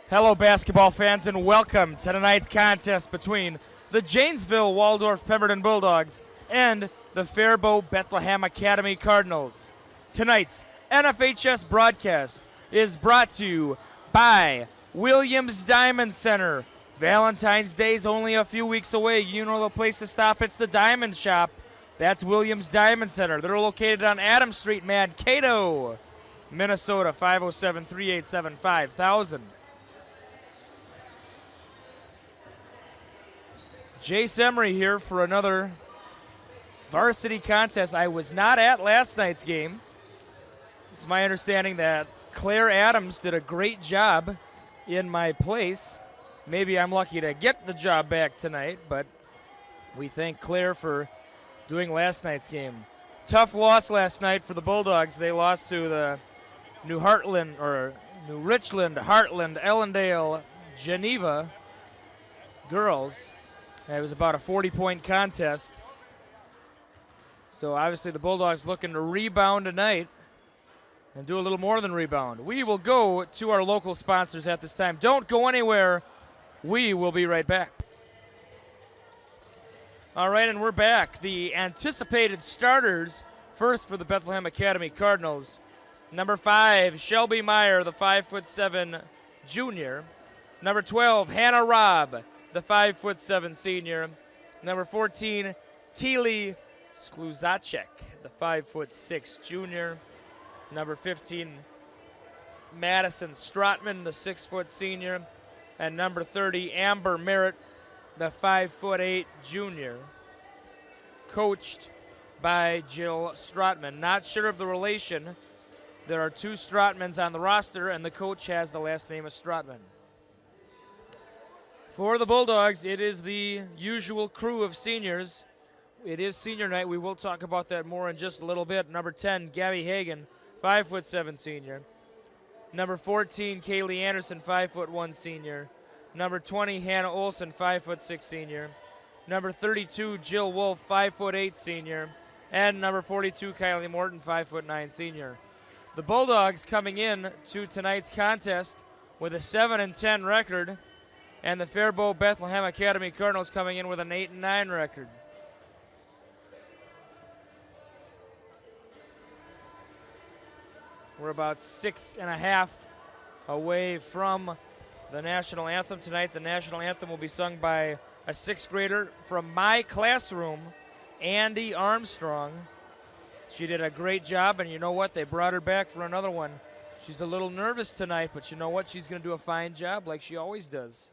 Hello, basketball fans, and welcome to tonight's contest between the Janesville Waldorf Pemberton Bulldogs and the Faribault Bethlehem Academy Cardinals. Tonight's NFHS broadcast is brought to you by Williams Diamond Center. Valentine's Day is only a few weeks away. You know the place to stop. It's the Diamond Shop. That's Williams Diamond Center. They're located on Adams Street, Mankato, Minnesota, 507-387-5000. Jace Emery here for another varsity contest. I was not at last night's game. It's my understanding that Claire Adams did a great job in my place. Maybe I'm lucky to get the job back tonight, but we thank Claire for doing last night's game. Tough loss last night for the Bulldogs. They lost to the New Richland, Heartland, Ellendale, Geneva girls. It was about a 40-point contest. So obviously the Bulldogs looking to rebound tonight and do a little more than rebound. We will go to our local sponsors at this time. Don't go anywhere. We will be right back. All right, and we're back. The anticipated starters first for the Bethlehem Academy Cardinals. Number 5, Shelby Meyer, the 5'7" junior. Number 12, Hannah Robb, the 5'7" senior. Number 14, Keely Skluzacek, the 5'6" junior. Number 15, Madison Strotman, the 6' senior. And number 30, Amber Merritt, the 5'8" junior. Coached by Jill Strotman. Not sure of the relation. There are 2 Strotmans on the roster, and the coach has the last name of Strotman. For the Bulldogs, it is the usual crew of seniors. It is senior night. We will talk about that more in just a little bit. Number 10, Gabby Hagan, 5'7" senior. Number 14, Kaylee Anderson, 5'1" senior. Number 20, Hannah Olson, 5'6" senior. Number 32, Jill Wolf, 5'8" senior. And number 42, Kylie Morton, 5'9" senior. The Bulldogs coming in to tonight's contest with a 7-10 record, and the Faribault Bethlehem Academy Cardinals coming in with an 8-9 record. We're about 6.5 away from the national anthem tonight. The national anthem will be sung by a 6th grader from my classroom, Andy Armstrong. She did a great job, and you know what? They brought her back for another one. She's a little nervous tonight, but you know what? She's going to do a fine job like she always does.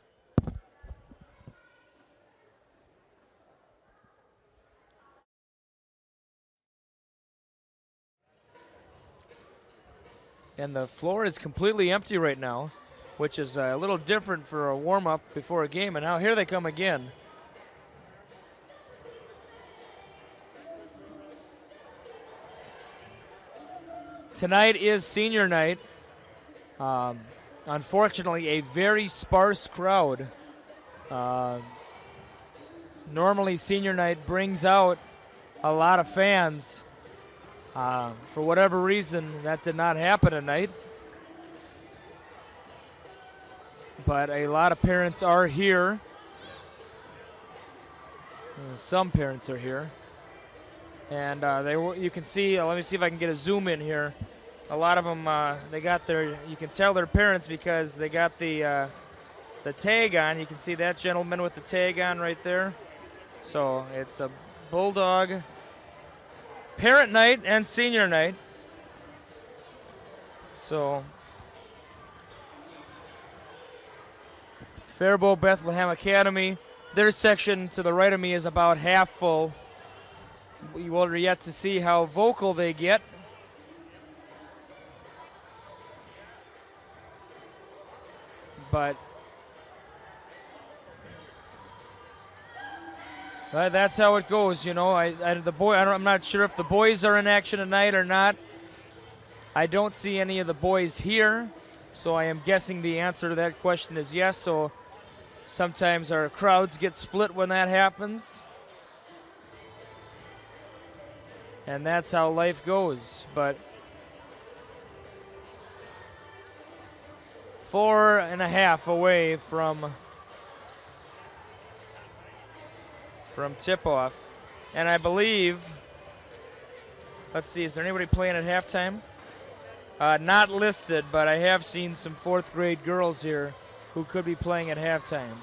And the floor is completely empty right now, which is a little different for a warm-up before a game. And now here they come again. Tonight is senior night. Unfortunately, a very sparse crowd. Normally, senior night brings out a lot of fans. For whatever reason, that did not happen tonight. But a lot of parents are here. Some parents are here. And you can see, let me see if I can get a zoom in here. A lot of them, they got you can tell they're parents because they got the tag on. You can see that gentleman with the tag on right there. So it's a Bulldog parent night and senior night. So Faribault Bethlehem Academy, their section to the right of me is about half full. We will yet to see how vocal they get. But that's how it goes, you know. I'm not sure if the boys are in action tonight or not. I don't see any of the boys here, so I am guessing the answer to that question is yes. So sometimes our crowds get split when that happens. And that's how life goes. But 4.5 away from tip-off. And I believe, let's see, is there anybody playing at halftime? Not listed, but I have seen some 4th grade girls here who could be playing at halftime.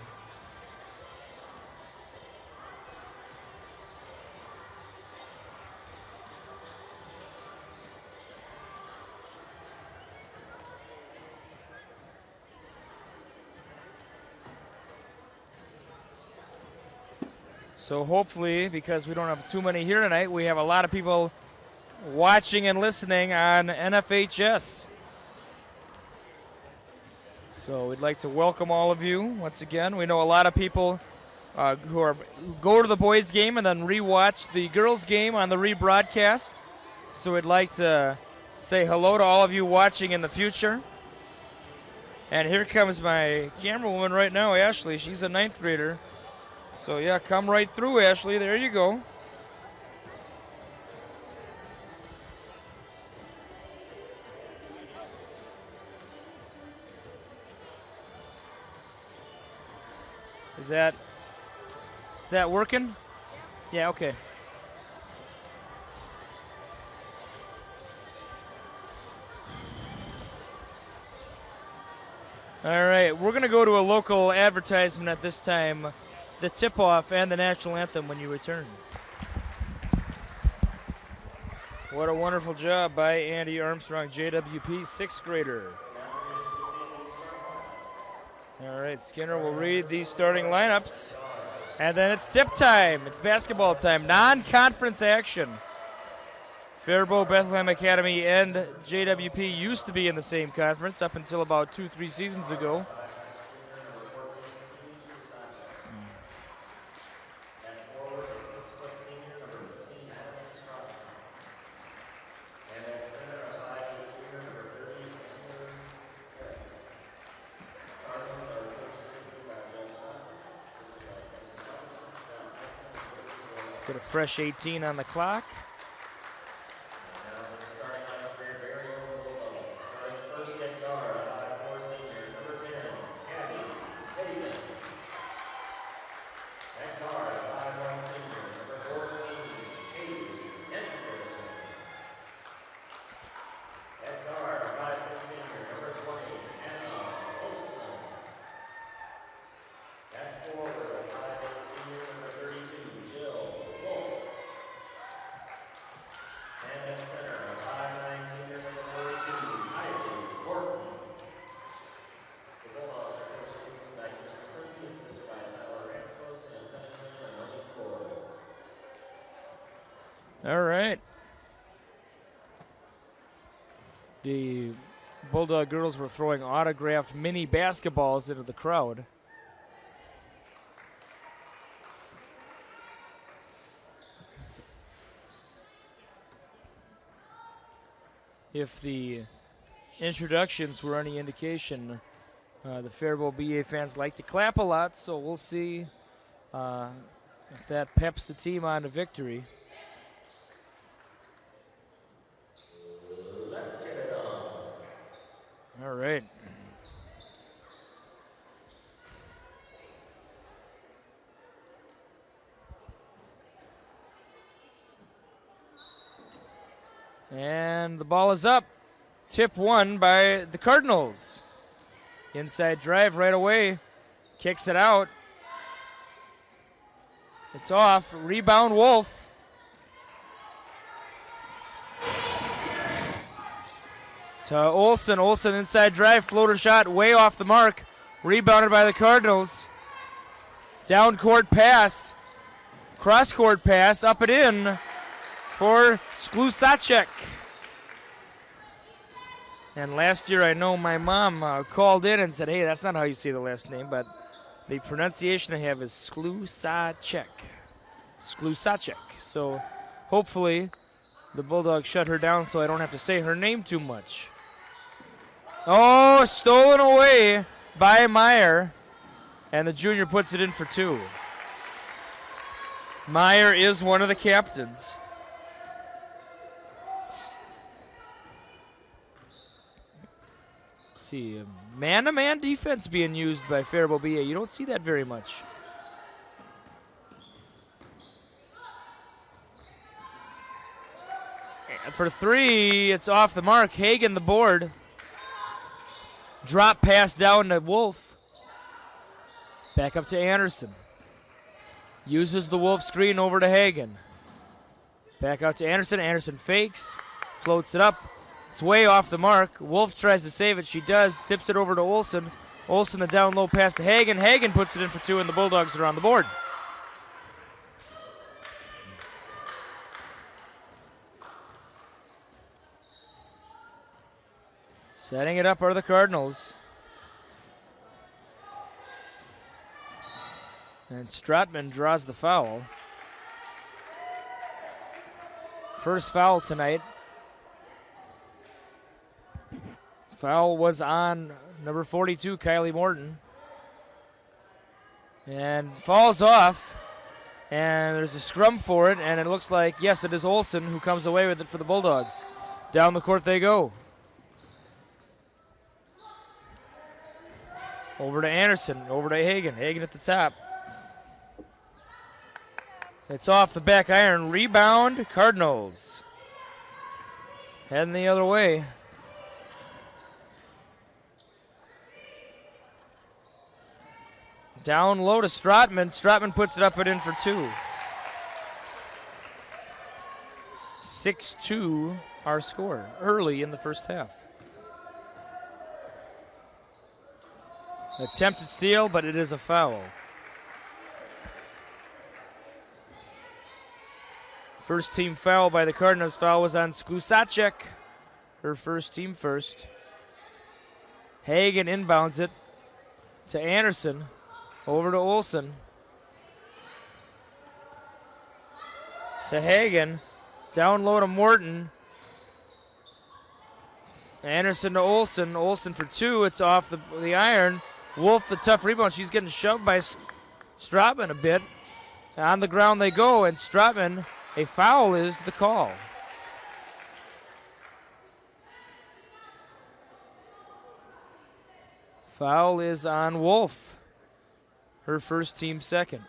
So hopefully, because we don't have too many here tonight, we have a lot of people watching and listening on NFHS. So we'd like to welcome all of you once again. We know a lot of people who go to the boys' game and then rewatch the girls' game on the rebroadcast. So we'd like to say hello to all of you watching in the future. And here comes my camera woman right now, Ashley. She's a 9th grader. So yeah, come right through, Ashley. There you go. Is that working? Yeah, okay. All right, we're going to go to a local advertisement at this time, the tip-off and the national anthem when you return. What a wonderful job by Andy Armstrong, JWP 6th grader. All right, Skinner will read the starting lineups. And then it's tip time. It's basketball time. Non-conference action. Faribault, Bethlehem Academy, and JWP used to be in the same conference up until about 2-3 seasons ago. Get a fresh 18 on the clock. All right. The Bulldog girls were throwing autographed mini basketballs into the crowd. If the introductions were any indication, the Faribault BA fans like to clap a lot, so we'll see if that peps the team on to victory. All right. And the ball is up. Tip won by the Cardinals. Inside drive right away. Kicks it out. It's off. Rebound Wolf. To Olsen. Olsen inside drive. Floater shot way off the mark. Rebounded by the Cardinals. Down court pass. Cross court pass. Up and in for Sklusacek. And last year I know my mom called in and said, hey, that's not how you say the last name, but the pronunciation I have is Sklusacek. Sklusacek. So hopefully the Bulldogs shut her down so I don't have to say her name too much. Oh, stolen away by Meyer. And the junior puts it in for two. Meyer is one of the captains. See, man-to-man defense being used by Faribault BA. You don't see that very much. And for three, it's off the mark. Hagen the board. Drop pass down to Wolf. Back up to Anderson. Uses the Wolf screen over to Hagen. Back out to Anderson. Anderson fakes. Floats it up. It's way off the mark. Wolf tries to save it. She does. Tips it over to Olsen. Olsen the down low pass to Hagen. Hagen puts it in for two, and the Bulldogs are on the board. Setting it up are the Cardinals. And Stratman draws the foul. First foul tonight. Foul was on number 42, Kylie Morton. And falls off. And there's a scrum for it. And it looks like, yes, it is Olsen who comes away with it for the Bulldogs. Down the court they go. Over to Anderson. Over to Hagen. Hagen at the top. It's off the back iron. Rebound, Cardinals. Heading the other way. Down low to Stratman. Stratman puts it up and in for two. 6-2 our score early in the first half. Attempted steal, but it is a foul. First team foul by the Cardinals. Foul was on Sklusacek. Her first team first. Hagen inbounds it to Anderson. Over to Olsen. To Hagen. Down low to Morton. Anderson to Olsen. Olsen for two. It's off the iron. Wolf, the tough rebound. She's getting shoved by Stratman a bit. On the ground they go, and Stratman, a foul is the call. Foul is on Wolf. Her first team second.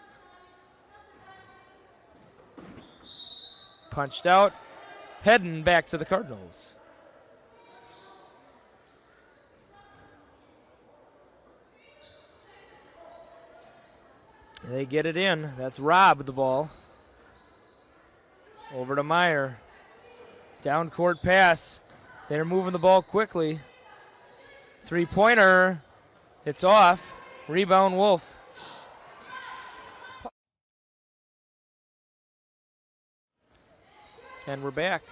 Punched out. Heading back to the Cardinals. They get it in. That's Robb with the ball. Over to Meyer. Down court pass. They're moving the ball quickly. Three-pointer. It's off. Rebound Wolf. And we're back.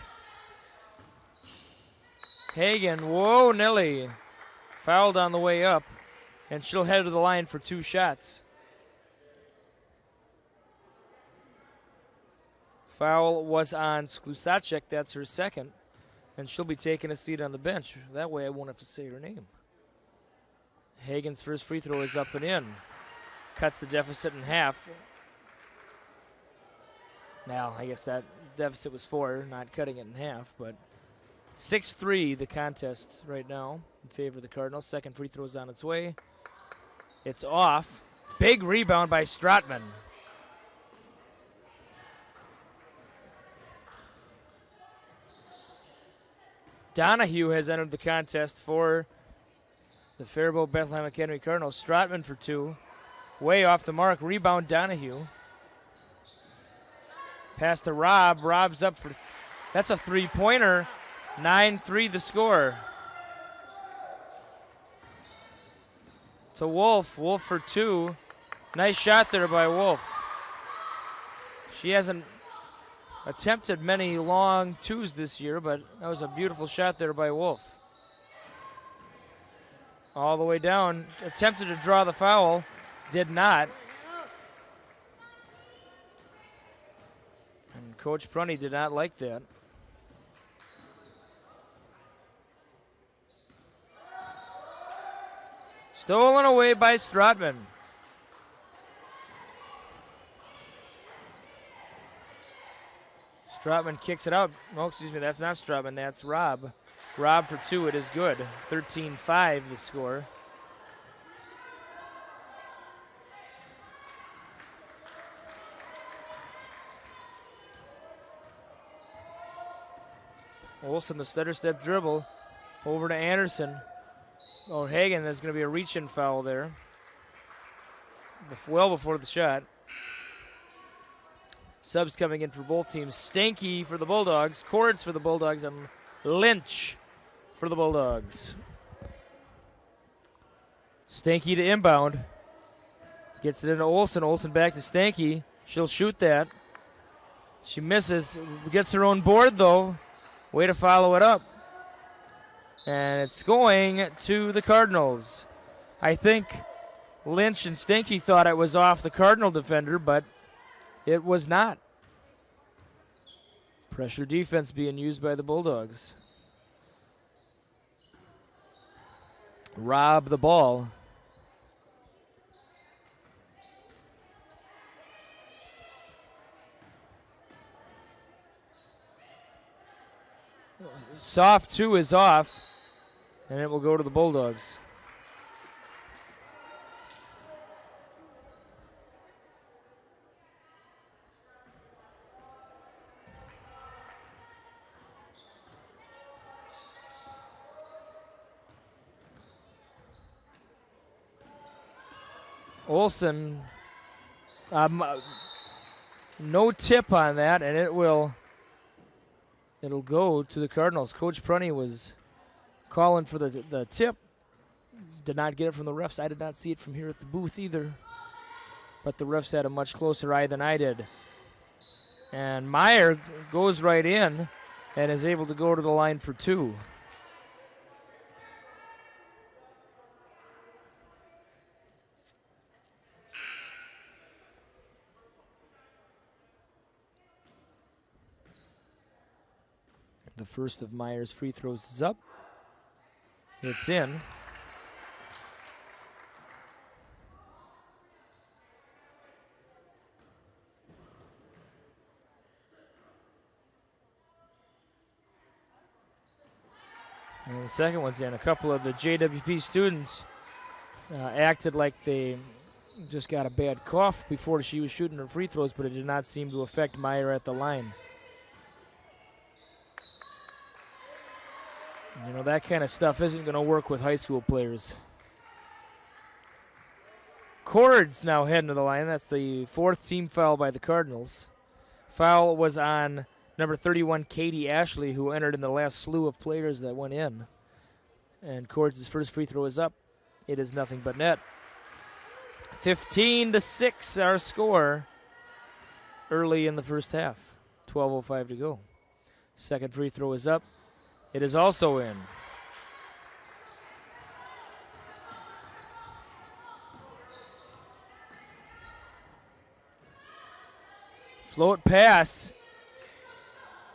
Hagen, whoa, Nelly. Fouled on the way up. And she'll head to the line for two shots. Foul was on Sklusacek. That's her second. And she'll be taking a seat on the bench. That way I won't have to say her name. Hagen's first free throw is up and in. Cuts the deficit in half. Now, I guess that deficit was 4, not cutting it in half, but 6-3 the contest right now in favor of the Cardinals. Second free throw is on its way. It's off. Big rebound by Stratman. Donahue has entered the contest for the Faribault Bethlehem Academy Cardinals. Stratman for two. Way off the mark. Rebound Donahue. Pass to Robb. Robb's up for... That's a three-pointer. 9-3 the score. To Wolf. Wolf for two. Nice shot there by Wolf. She hasn't attempted many long twos this year, but that was a beautiful shot there by Wolf. All the way down. Attempted to draw the foul. Did not. And Coach Prunty did not like that. Stolen away by Stratman. Strotman kicks it out. Oh, excuse me, that's not Strotman, that's Rob. Rob for 2, it is good. 13-5 the score. Olsen, the stutter step dribble over to Anderson. Oh, Hagen, there's going to be a reach-in foul there. Well before the shot. Subs coming in for both teams. Stanky for the Bulldogs, Cords for the Bulldogs, and Lynch for the Bulldogs. Stanky to inbound. Gets it into Olsen. Olsen back to Stanky. She'll shoot that. She misses. Gets her own board, though. Way to follow it up. And it's going to the Cardinals. I think Lynch and Stanky thought it was off the Cardinal defender, but it was not. Pressure defense being used by the Bulldogs. Rob the ball. Soft 2 is off, and it will go to the Bulldogs. Olsen, no tip on that, and it'll go to the Cardinals. Coach Prunty was calling for the tip. Did not get it from the refs. I did not see it from here at the booth either. But the refs had a much closer eye than I did. And Meyer goes right in and is able to go to the line for 2. The first of Meyer's free throws is up. It's in. And the second one's in. A couple of the JWP students acted like they just got a bad cough before she was shooting her free throws, but it did not seem to affect Meyer at the line. You know, that kind of stuff isn't going to work with high school players. Cords now heading to the line. That's the 4th team foul by the Cardinals. Foul was on number 31, Katie Ashley, who entered in the last slew of players that went in. And Cords' first free throw is up. It is nothing but net. 15-6 our score early in the first half. 12:05 to go. Second free throw is up. It is also in. Float pass.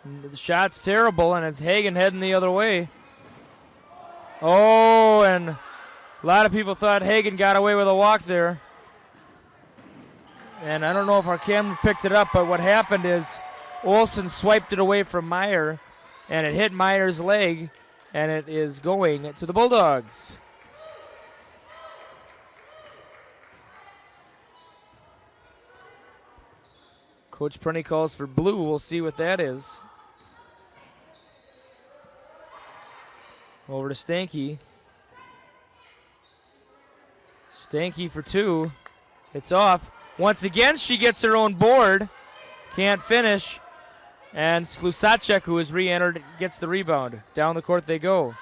The shot's terrible, and it's Hagen heading the other way. Oh, and a lot of people thought Hagen got away with a walk there. And I don't know if our camera picked it up, but what happened is Olsen swiped it away from Meyer, and it hit Meyer's leg, and it is going to the Bulldogs. Coach Prunty calls for blue. We'll see what that is. Over to Stanky. Stanky for 2. It's off. Once again, she gets her own board. Can't finish. And Sklusacek, who has re-entered, gets the rebound. Down the court they go.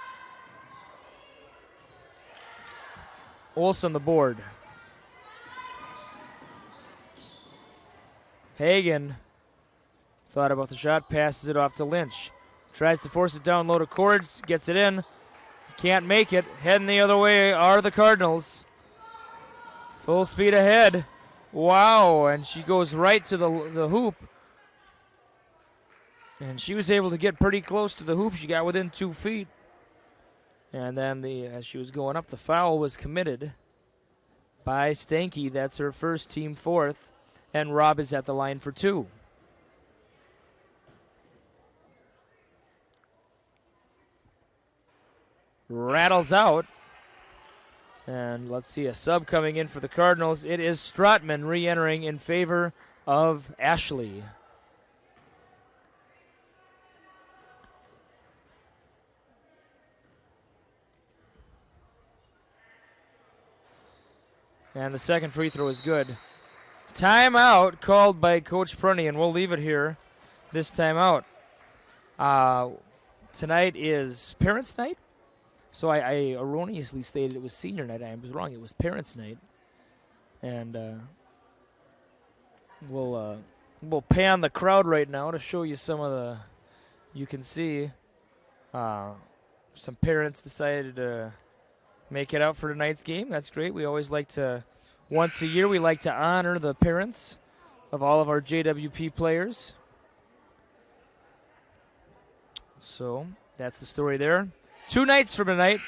Olsen the board. Hagen thought about the shot, passes it off to Lynch. Tries to force it down low to Cords, gets it in. Can't make it. Heading the other way are the Cardinals. Full speed ahead. Wow, and she goes right to the hoop. And she was able to get pretty close to the hoop. She got within 2 feet. And then as she was going up, the foul was committed by Stanky. That's her first, team 4th. And Rob is at the line for 2. rattles out. And let's see a sub coming in for the Cardinals. It is Stratman re-entering in favor of Ashley. And the second free throw is good. Timeout called by Coach Prunty, and we'll leave it here. This timeout. Tonight is Parents' Night. So I erroneously stated it was Senior Night. I was wrong. It was Parents' Night. And we'll pan the crowd right now to show you some of the. You can see some parents decided to make it out for tonight's game. That's great. We always like to, once a year, we like to honor the parents of all of our JWP players. So that's the story there. 2 nights from tonight,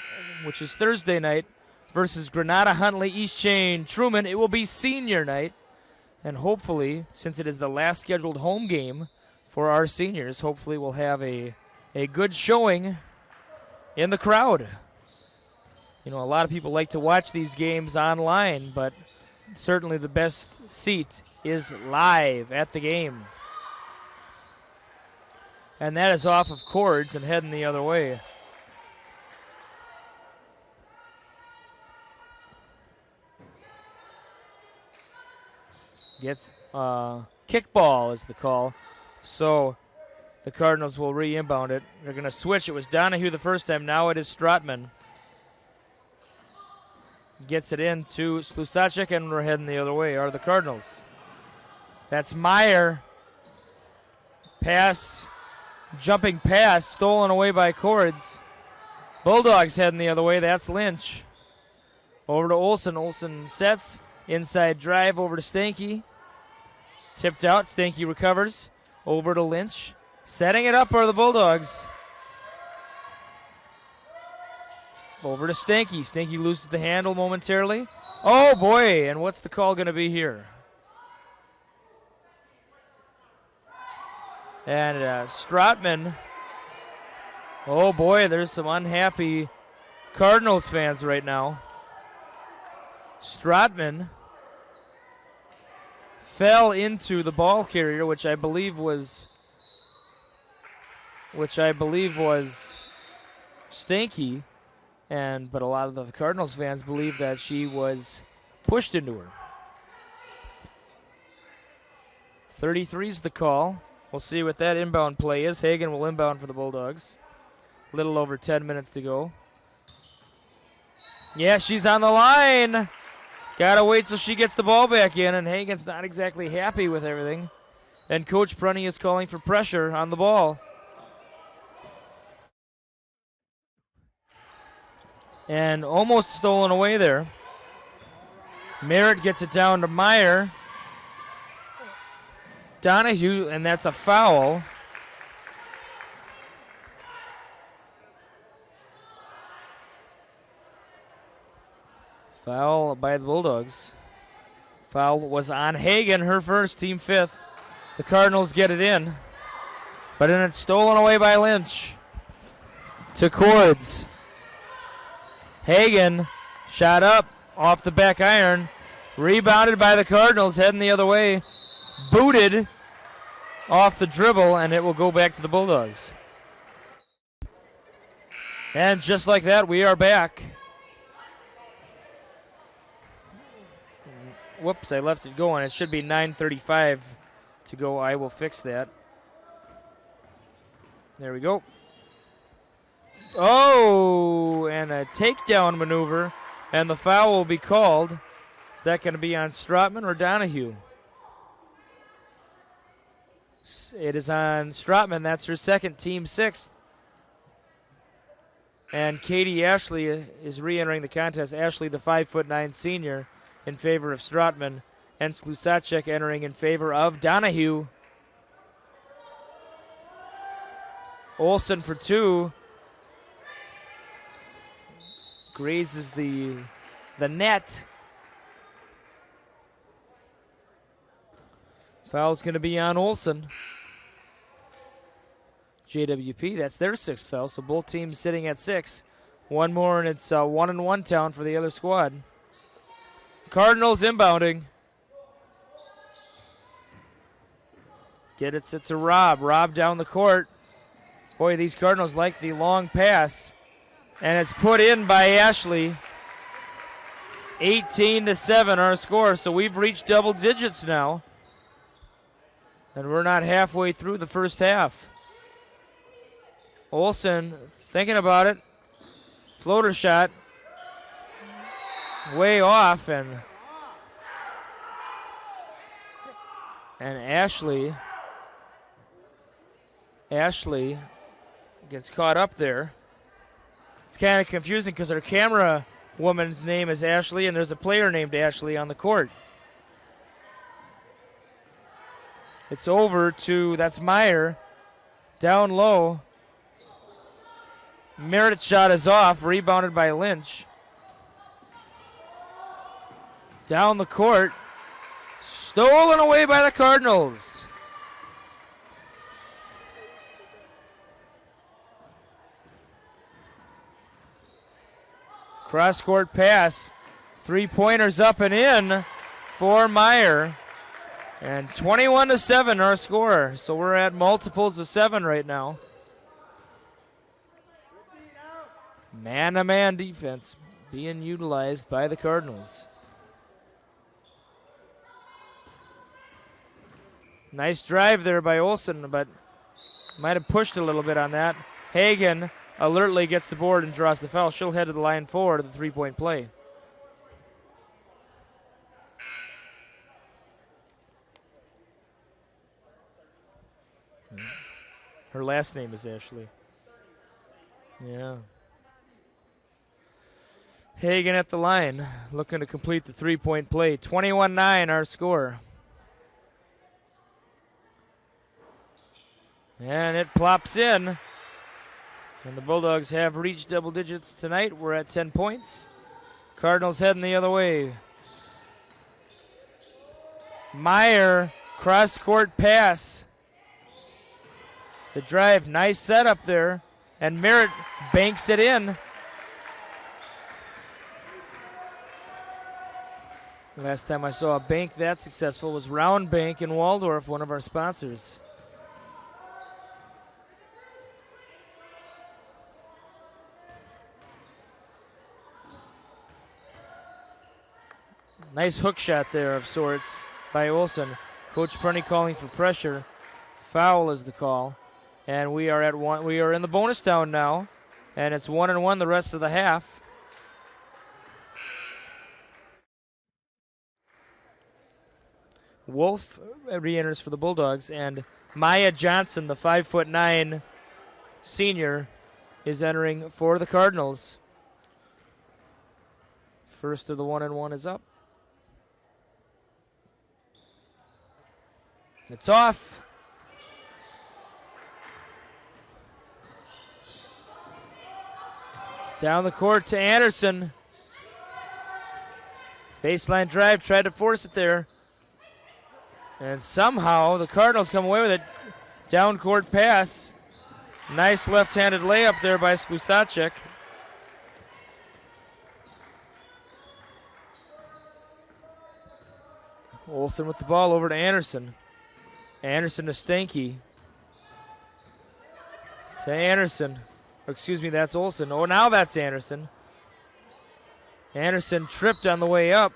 which is Thursday night, versus Granada, Huntley, East Chain, Truman. It will be Senior Night. And hopefully, since it is the last scheduled home game for our seniors, hopefully we'll have a good showing in the crowd. You know, a lot of people like to watch these games online, but certainly the best seat is live at the game. And that is off of cords and heading the other way. Gets kickball is the call. So the Cardinals will re-inbound it. They're going to switch. It was Donahue the first time. Now it is Stratman. Gets it in to Slusacek, and we're heading the other way, are the Cardinals. That's Meyer. Pass, jumping pass, stolen away by Cords. Bulldogs heading the other way. That's Lynch. Over to Olsen. Olsen sets. Inside drive over to Stanky. Tipped out. Stanky recovers. Over to Lynch. Setting it up are the Bulldogs. Over to Stanky. Stanky loses the handle momentarily. Oh, boy. And what's the call going to be here? And Stratman. Oh, boy. There's some unhappy Cardinals fans right now. Stratman fell into the ball carrier, which I believe was Stanky, but a lot of the Cardinals fans believe that she was pushed into her. 33 is the call. We'll see what that inbound play is. Hagan will inbound for the Bulldogs. A little over 10 minutes to go. Yeah, she's on the line. Gotta wait till she gets the ball back in, and Hagan's not exactly happy with everything. And Coach Prunty is calling for pressure on the ball. And almost stolen away there. Merritt gets it down to Meyer. Donahue, and that's a foul. Foul by the Bulldogs. Foul was on Hagan, her first, team fifth. The Cardinals get it in. But then it's stolen away by Lynch. To Cords. Hagan, shot up off the back iron. Rebounded by the Cardinals, heading the other way. Booted off the dribble, and it will go back to the Bulldogs. And just like that, we are back. Whoops, I left it going. It should be 9:35 to go. I will fix that. There we go. Oh, and a takedown maneuver, and the foul will be called. Is that going to be on Stratman or Donahue? It is on Stratman. That's her second, team sixth. And Katie Ashley is re-entering the contest. Ashley, the 5'9" senior, in favor of Stratman, and Slusacek entering in favor of Donahue. Olsen for two. Grazes the net. Foul's going to be on Olsen. JWP, that's their sixth foul, so both teams sitting at 6. One more, and it's 1-1 town for the other squad. Cardinals inbounding. Get it set to Rob. Rob down the court. Boy, these Cardinals like the long pass. And it's put in by Ashley. 18-7 our score, so we've reached double digits now. And we're not halfway through the first half. Olsen thinking about it. Floater shot. Way off, and Ashley gets caught up there. It's kind of confusing because our camera woman's name is Ashley, and there's a player named Ashley on the court. It's over to, that's Meyer, down low. Merritt's shot is off, rebounded by Lynch. Down the court, stolen away by the Cardinals. Cross-court pass. Three-pointers up and in for Meyer. And 21-7 our score. So we're at multiples of 7 right now. Man-to-man defense being utilized by the Cardinals. Nice drive there by Olsen, but might have pushed a little bit on that. Hagen alertly gets the board and draws the foul. She'll head to the line forward of the three-point play. Her last name is Ashley. Yeah. Hagen at the line, looking to complete the three-point play. 21-9 our score. And it plops in. And the Bulldogs have reached double digits tonight. We're at 10 points. Cardinals heading the other way. Meyer, cross-court pass. The drive, nice setup there. And Merritt banks it in. Last time I saw a bank that successful was Round Bank in Waldorf, one of our sponsors. Nice hook shot there of sorts by Olsen. Coach Prunty calling for pressure. Foul is the call. And we are at one. We are in the bonus down now. And it's 1-1 the rest of the half. Wolf re-enters for the Bulldogs, and Maya Johnson, the 5'9" senior, is entering for the Cardinals. First of the 1-1 is up. It's off. Down the court to Anderson. Baseline drive, tried to force it there. And somehow the Cardinals come away with it. Down court pass. Nice left-handed layup there by Skusacek. Olsen with the ball over to Anderson. Anderson to Stanky. To Anderson. Excuse me, that's Olsen. Oh, now that's Anderson. Anderson tripped on the way up.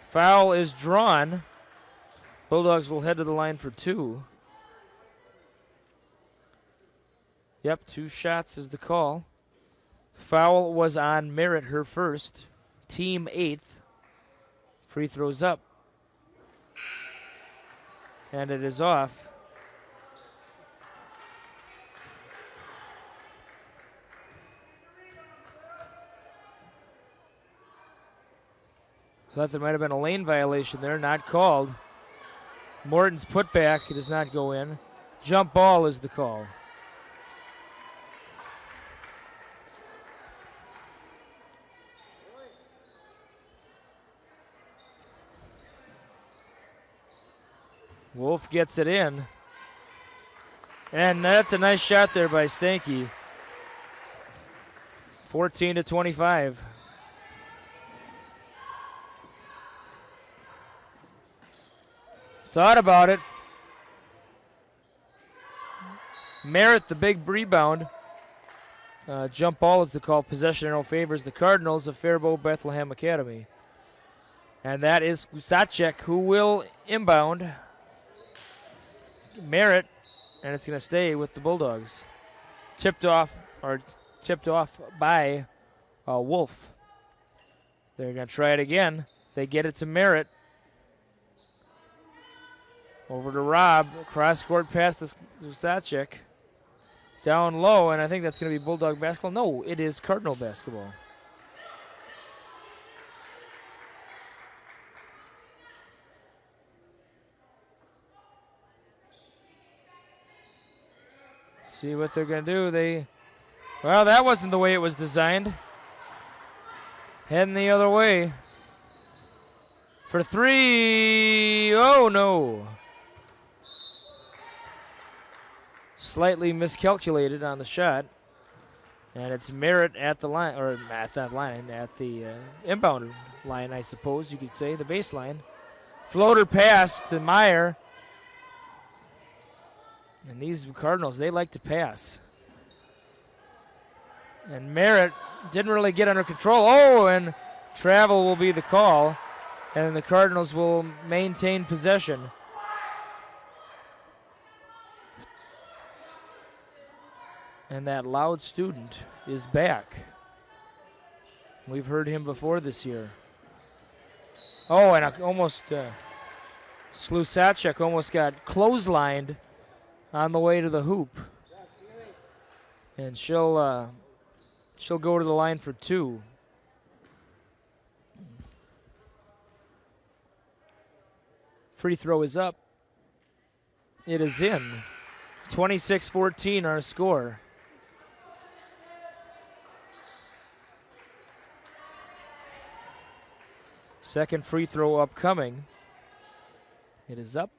Foul is drawn. Bulldogs will head to the line for two. Yep, 2 shots is the call. Foul was on Merritt, her first. Team 8th. Free throws up. And it is off. Thought there might have been a lane violation there, not called. Morton's putback does not go in. Jump ball is the call. Wolf gets it in. And that's a nice shot there by Stanky. 14-25. Thought about it. Merritt, the big rebound. Jump ball is the call. Possession arrow favors the Cardinals of Faribault Bethlehem Academy. And that is Lusacek who will inbound. Merritt, and it's going to stay with the Bulldogs. Tipped off by Wolf. They're going to try it again. They get it to Merritt. Over to Rob. Cross-court pass to Lusacek. Down low, and I think that's going to be Bulldog basketball. No, it is Cardinal basketball. See what they're going to do. Well, that wasn't the way it was designed. Heading the other way. For three. Oh, no. Slightly miscalculated on the shot. And it's Merritt at the line, or at that line, at the inbound line, I suppose you could say, the baseline. Floater pass to Meyer. And these Cardinals, they like to pass. And Merritt didn't really get under control. Oh, and travel will be the call. And the Cardinals will maintain possession. And that loud student is back. We've heard him before this year. Oh, and Lusacek almost got clotheslined on the way to the hoop. And she'll go to the line for two. Free throw is up. It is in. 26-14 our score. Second free throw upcoming. It is up.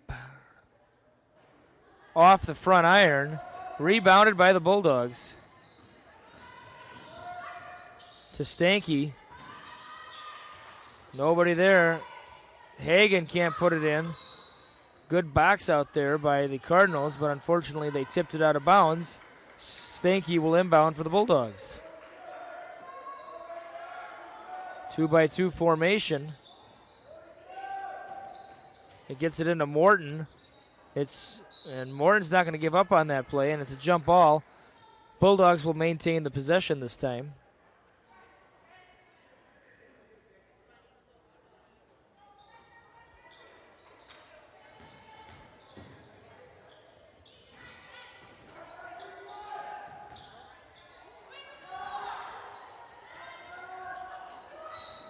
Off the front iron. Rebounded by the Bulldogs. To Stanky. Nobody there. Hagan can't put it in. Good box out there by the Cardinals, but unfortunately they tipped it out of bounds. Stanky will inbound for the Bulldogs. 2-by-2 formation. It gets it into Morton. And Morton's not going to give up on that play, and it's a jump ball. Bulldogs will maintain the possession this time.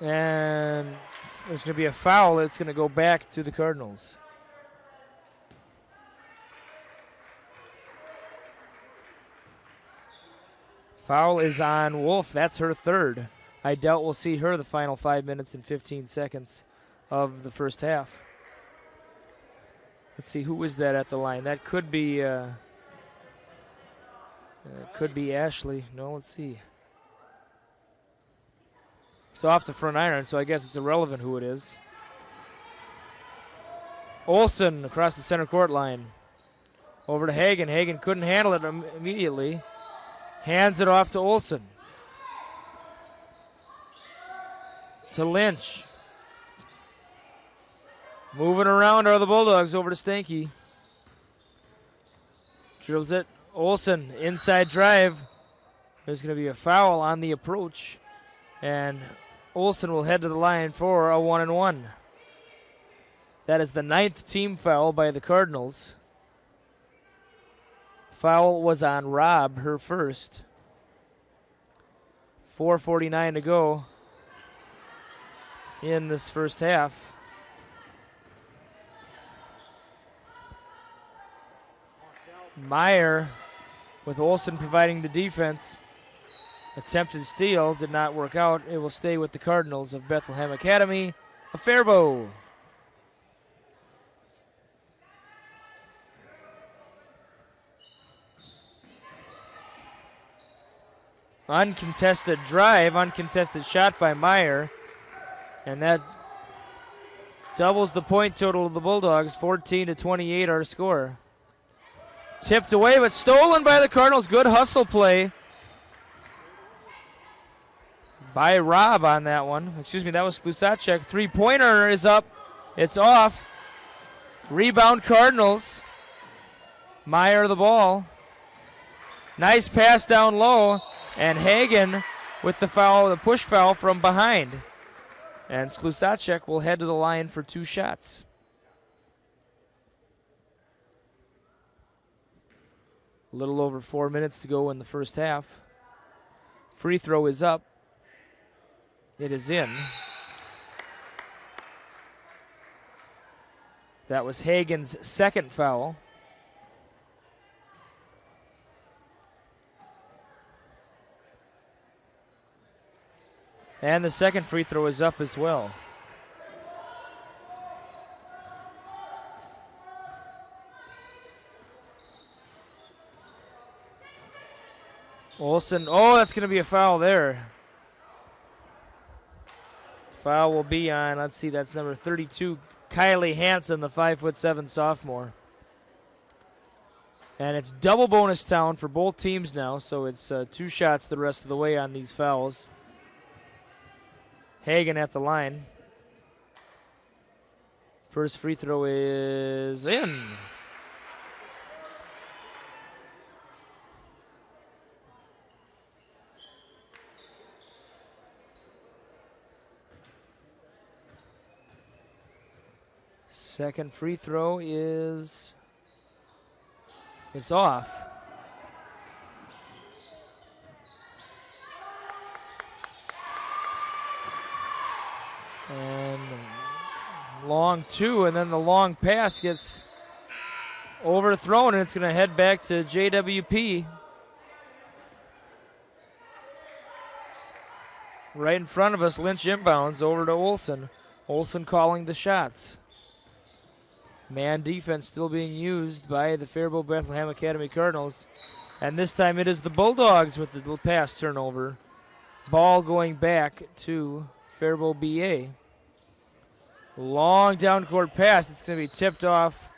And there's going to be a foul. It's going to go back to the Cardinals. Foul is on Wolf. That's her third. I doubt we'll see her the final 5 minutes and 15 seconds of the first half. Let's see, who is that at the line? That could be Ashley. No, let's see. It's off the front iron, so I guess it's irrelevant who it is. Olsen across the center court line. Over to Hagan. Hagan couldn't handle it immediately. Hands it off to Olsen. To Lynch. Moving around are the Bulldogs. Over to Stanky. Drills it. Olsen, inside drive. There's going to be a foul on the approach. And Olsen will head to the line for a 1-and-1. That is the 9th team foul by the Cardinals. Foul was on Robb, her first. 4:49 to go in this first half. Meyer, with Olsen providing the defense. Attempted steal, did not work out. It will stay with the Cardinals of Bethlehem Academy of Faribault. Uncontested drive, uncontested shot by Meyer. And that doubles the point total of the Bulldogs, 14-28 our score. Tipped away, but stolen by the Cardinals. Good hustle play by Rob on that one. Excuse me, that was Klusacek. Three-pointer is up. It's off. Rebound Cardinals. Meyer the ball. Nice pass down low. And Hagen with the foul, the push foul from behind. And Klusacek will head to the line for 2 shots. A little over 4 minutes to go in the first half. Free throw is up. It is in. That was Hagen's second foul. And the second free throw is up as well. Olsen, oh, that's going to be a foul there. Foul will be on, let's see, that's number 32, Kylie Hansen, the 5'7" sophomore. And it's double bonus town for both teams now, so it's 2 shots the rest of the way on these fouls. Hagen at the line. First free throw is in. Second free throw is, it's off. And long 2, and then the long pass gets overthrown, and it's going to head back to JWP. Right in front of us, Lynch inbounds over to Olsen. Olsen calling the shots. Man defense still being used by the Faribault Bethlehem Academy Cardinals. And this time it is the Bulldogs with the pass turnover. Ball going back to Faribault BA. Long down court pass. It's going to be tipped off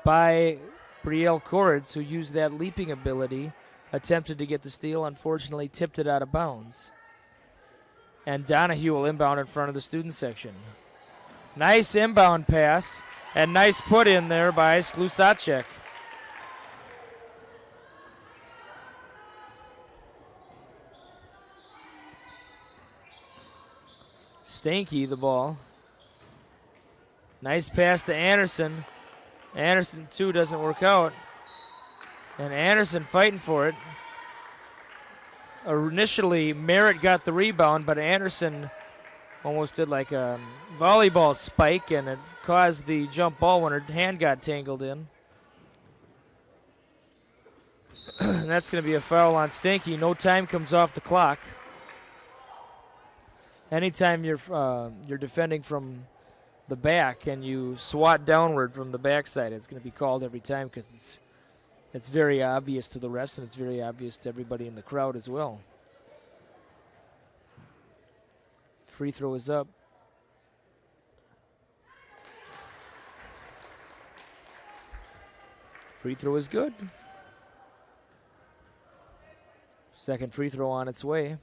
by Brielle Cords, who used that leaping ability. Attempted to get the steal. Unfortunately, tipped it out of bounds. And Donahue will inbound in front of the student section. Nice inbound pass. And nice put in there by Klusacek. Stanky the ball. Nice pass to Anderson. Anderson, too, doesn't work out. And Anderson fighting for it. Initially, Merritt got the rebound, but Anderson almost did like a volleyball spike, and it caused the jump ball when her hand got tangled in. And that's going to be a foul on Stanky. No time comes off the clock. Anytime you're defending from the back and you swat downward from the backside, it's going to be called every time because it's very obvious to the refs and it's very obvious to everybody in the crowd as well. Free throw is up. Free throw is good. Second free throw on its way.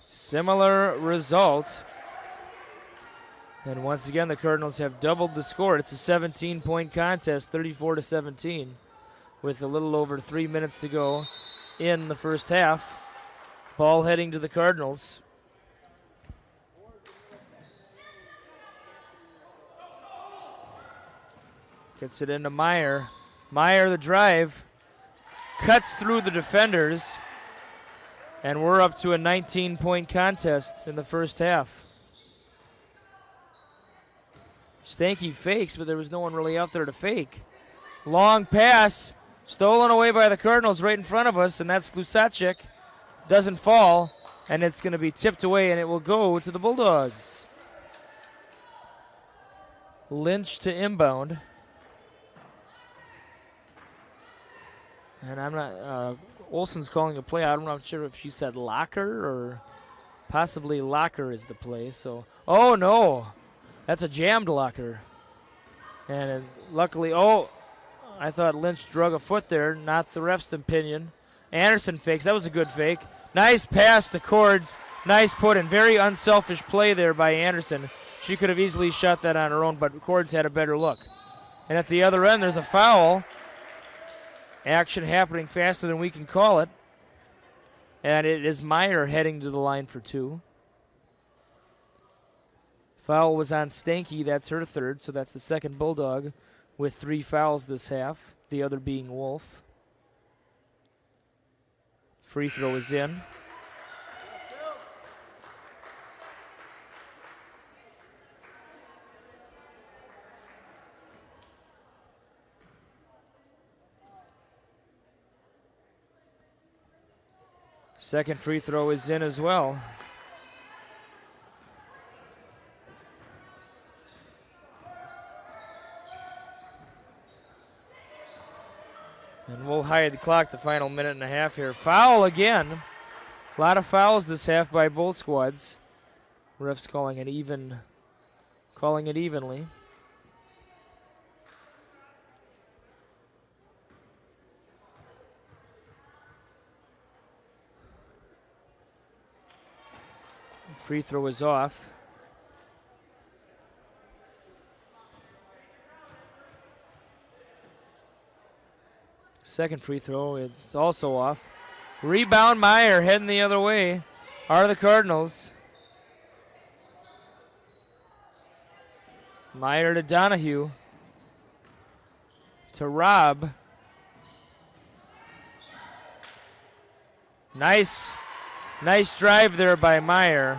Similar result. And once again, the Cardinals have doubled the score. It's a 17-point contest, 34-17, with a little over 3 minutes to go in the first half. Ball heading to the Cardinals. Gets it into Meyer. Meyer, the drive, cuts through the defenders, and we're up to a 19-point contest in the first half. Stanky fakes, but there was no one really out there to fake. Long pass, stolen away by the Cardinals right in front of us, and that's Klusacek. Doesn't fall, and it's going to be tipped away, and it will go to the Bulldogs. Lynch to inbound. And I'm not, Olsen's calling a play. I'm not sure if she said locker or possibly locker is the play. So, oh no, that's a jammed locker. And luckily, I thought Lynch drug a foot there, not the ref's opinion. Anderson fakes. That was a good fake. Nice pass to Cords. Nice put in. Very unselfish play there by Anderson. She could have easily shot that on her own, but Cords had a better look. And at the other end, there's a foul. Action happening faster than we can call it. And it is Meyer heading to the line for 2. Foul was on Stanky. That's her third, so that's the second Bulldog with 3 fouls this half, the other being Wolf. Free throw is in. Second free throw is in as well. And we'll hide the clock the final minute and a half here. Foul again. A lot of fouls this half by both squads. Refs calling it evenly. Free throw is off. Second free throw is also off. Rebound Meyer heading the other way are the Cardinals. Meyer to Donahue. To Robb. Nice drive there by Meyer.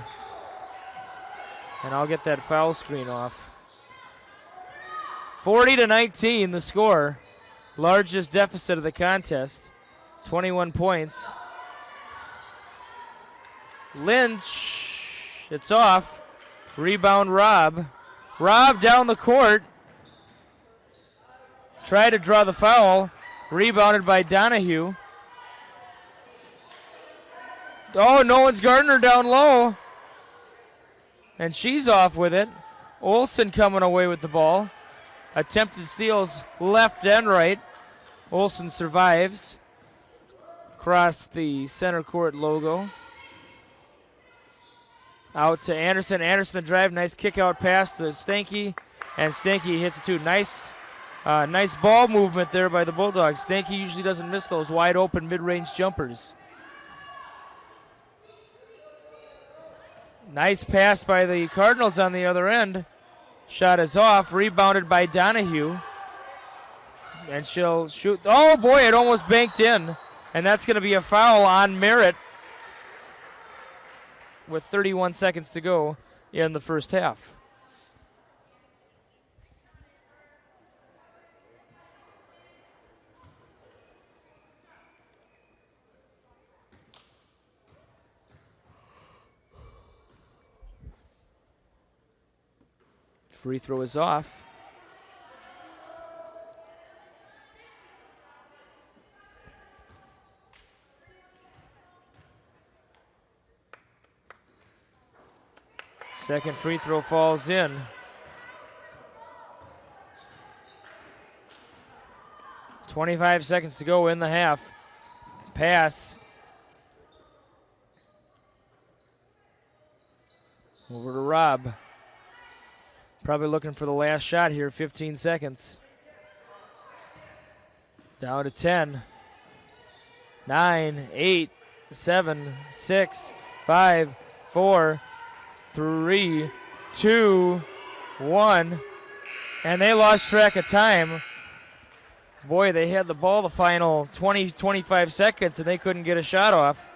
And I'll get that foul screen off. 40-19 the score. Largest deficit of the contest. 21 points. Lynch. It's off. Rebound Robb. Robb down the court. Tried to draw the foul. Rebounded by Donahue. Oh, Nolan's Gardner down low. And she's off with it. Olsen coming away with the ball. Attempted steals left and right. Olsen survives. Across the center court logo. Out to Anderson. Anderson the drive. Nice kick out pass to Stanky. And Stanky hits it too. Nice ball movement there by the Bulldogs. Stanky usually doesn't miss those wide open mid-range jumpers. Nice pass by the Cardinals on the other end. Shot is off, rebounded by Donahue. And she'll shoot. Oh boy, it almost banked in. And that's going to be a foul on Merritt with 31 seconds to go in the first half. Free throw is off. Second free throw falls in. .25 seconds to go in the half. Pass. Over to Robb. Probably looking for the last shot here, 15 seconds. Down to 10. 9, 8, 7, 6, 5, 4, 3, 2, 1. And they lost track of time. Boy, they had the ball the final 20, 25 seconds, and they couldn't get a shot off.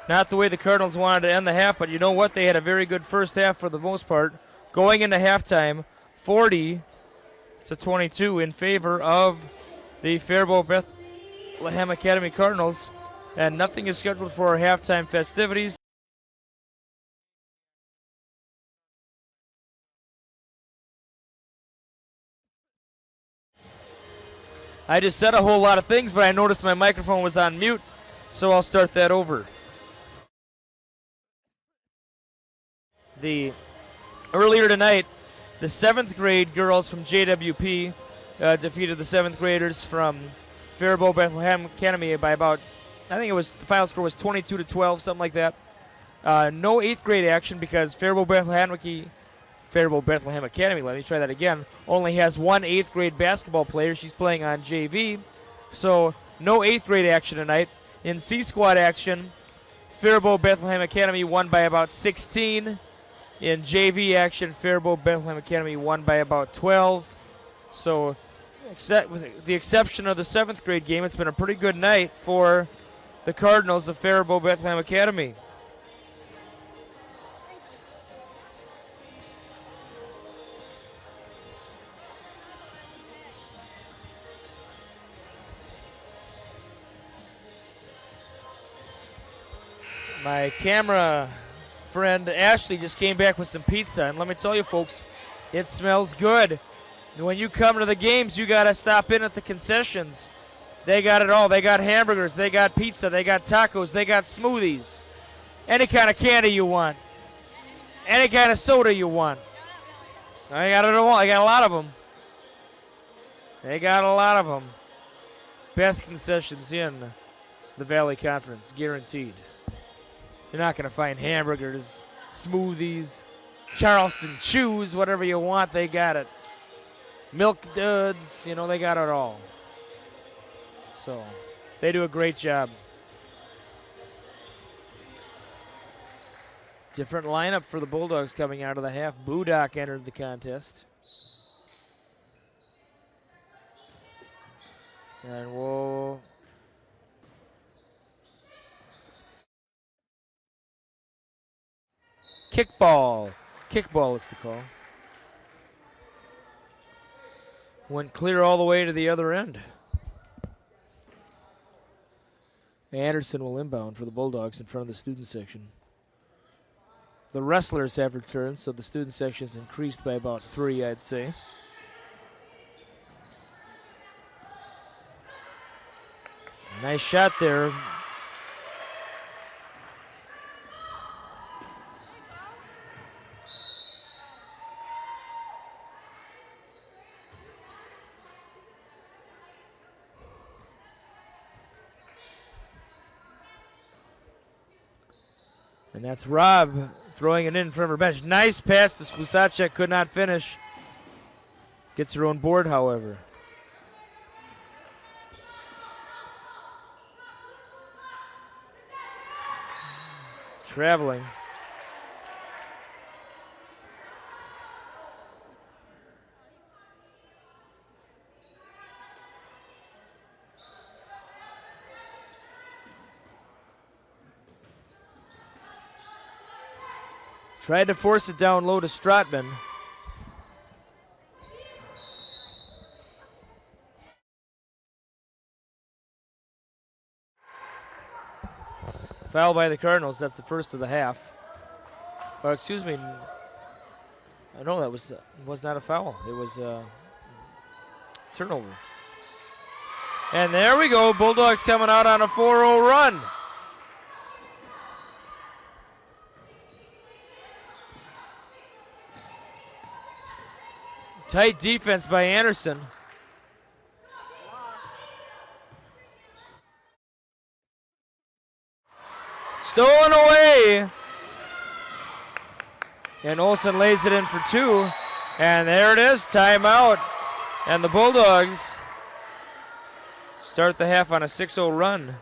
Not the way the Cardinals wanted to end the half, but you know what? They had a very good first half for the most part. Going into halftime, 40-22 in favor of the Faribault Bethlehem Academy Cardinals. And nothing is scheduled for our halftime festivities. I just said a whole lot of things, but I noticed my microphone was on mute. So I'll start that over. Earlier tonight, the 7th grade girls from JWP defeated the 7th graders from Faribault Bethlehem Academy by about, I think the final score was 22-12, something like that. No 8th grade action because Faribault Bethlehem Academy, let me try that again, only has one 8th grade basketball player. She's playing on JV. So no 8th grade action tonight. In C squad action, Faribault Bethlehem Academy won by about 16. In JV action, Faribault Bethlehem Academy won by about 12. So with the exception of the 7th grade game, it's been a pretty good night for the Cardinals of Faribault Bethlehem Academy. My camera friend Ashley just came back with some pizza, and let me tell you folks, it smells good. When you come to the games, you got to stop in at the concessions. They got it all. They got hamburgers, they got pizza, they got tacos, they got smoothies. Any kind of candy you want. Any kind of soda you want. I got it all. I got a lot of them. They got a lot of them. Best concessions in the Valley Conference, guaranteed. You're not going to find hamburgers, smoothies, Charleston chews, whatever you want, they got it. Milk duds, they got it all. So they do a great job. Different lineup for the Bulldogs coming out of the half. Budak entered the contest. And we'll kickball. Kickball is the call. Went clear all the way to the other end. Anderson will inbound for the Bulldogs in front of the student section. The wrestlers have returned, so the student section's increased by about 3, I'd say. Nice shot there. And that's Rob throwing it in front of her bench. Nice pass to Sklusacek, could not finish. Gets her own board, however. Traveling. Tried to force it down low to Stratman. Foul by the Cardinals. That's the first of the half. Or excuse me. I know that was not a foul. It was a turnover. And there we go. Bulldogs coming out on a 4-0 run. Tight defense by Anderson. Stolen away. And Olsen lays it in for 2. And there it is, timeout. And the Bulldogs start the half on a 6-0 run.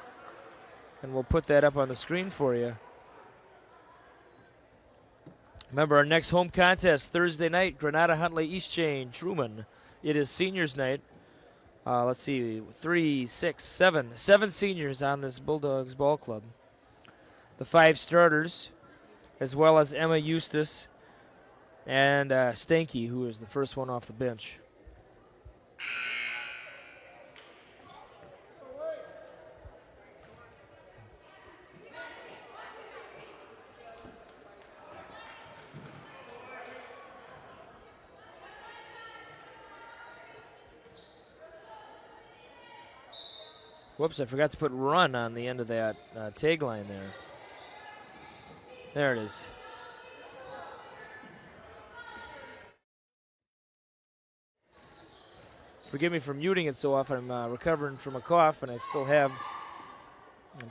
And we'll put that up on the screen for you. Remember, our next home contest, Thursday night, Granada, Huntley, East Chain, Truman. It is seniors night. Let's see, 3, 6, 7. 7 seniors on this Bulldogs ball club. The 5 starters, as well as Emma Eustace and Stanky, who is the first one off the bench. Whoops, I forgot to put run on the end of that tagline there. There it is. Forgive me for muting it so often. I'm recovering from a cough, and I'm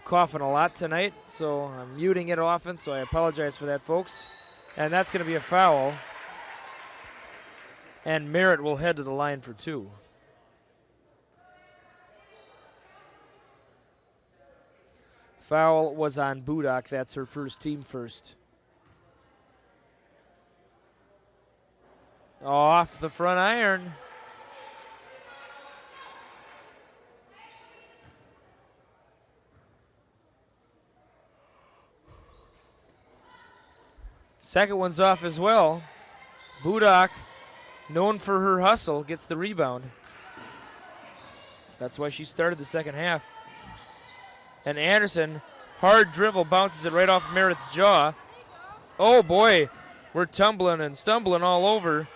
coughing a lot tonight, so I'm muting it often, so I apologize for that, folks. And that's going to be a foul. And Merritt will head to the line for 2. Foul was on Budak. That's her first, team first. Off the front iron. Second one's off as well. Budak, known for her hustle, gets the rebound. That's why she started the second half. And Anderson, hard dribble, bounces it right off Merritt's jaw. Oh boy, we're tumbling and stumbling all over.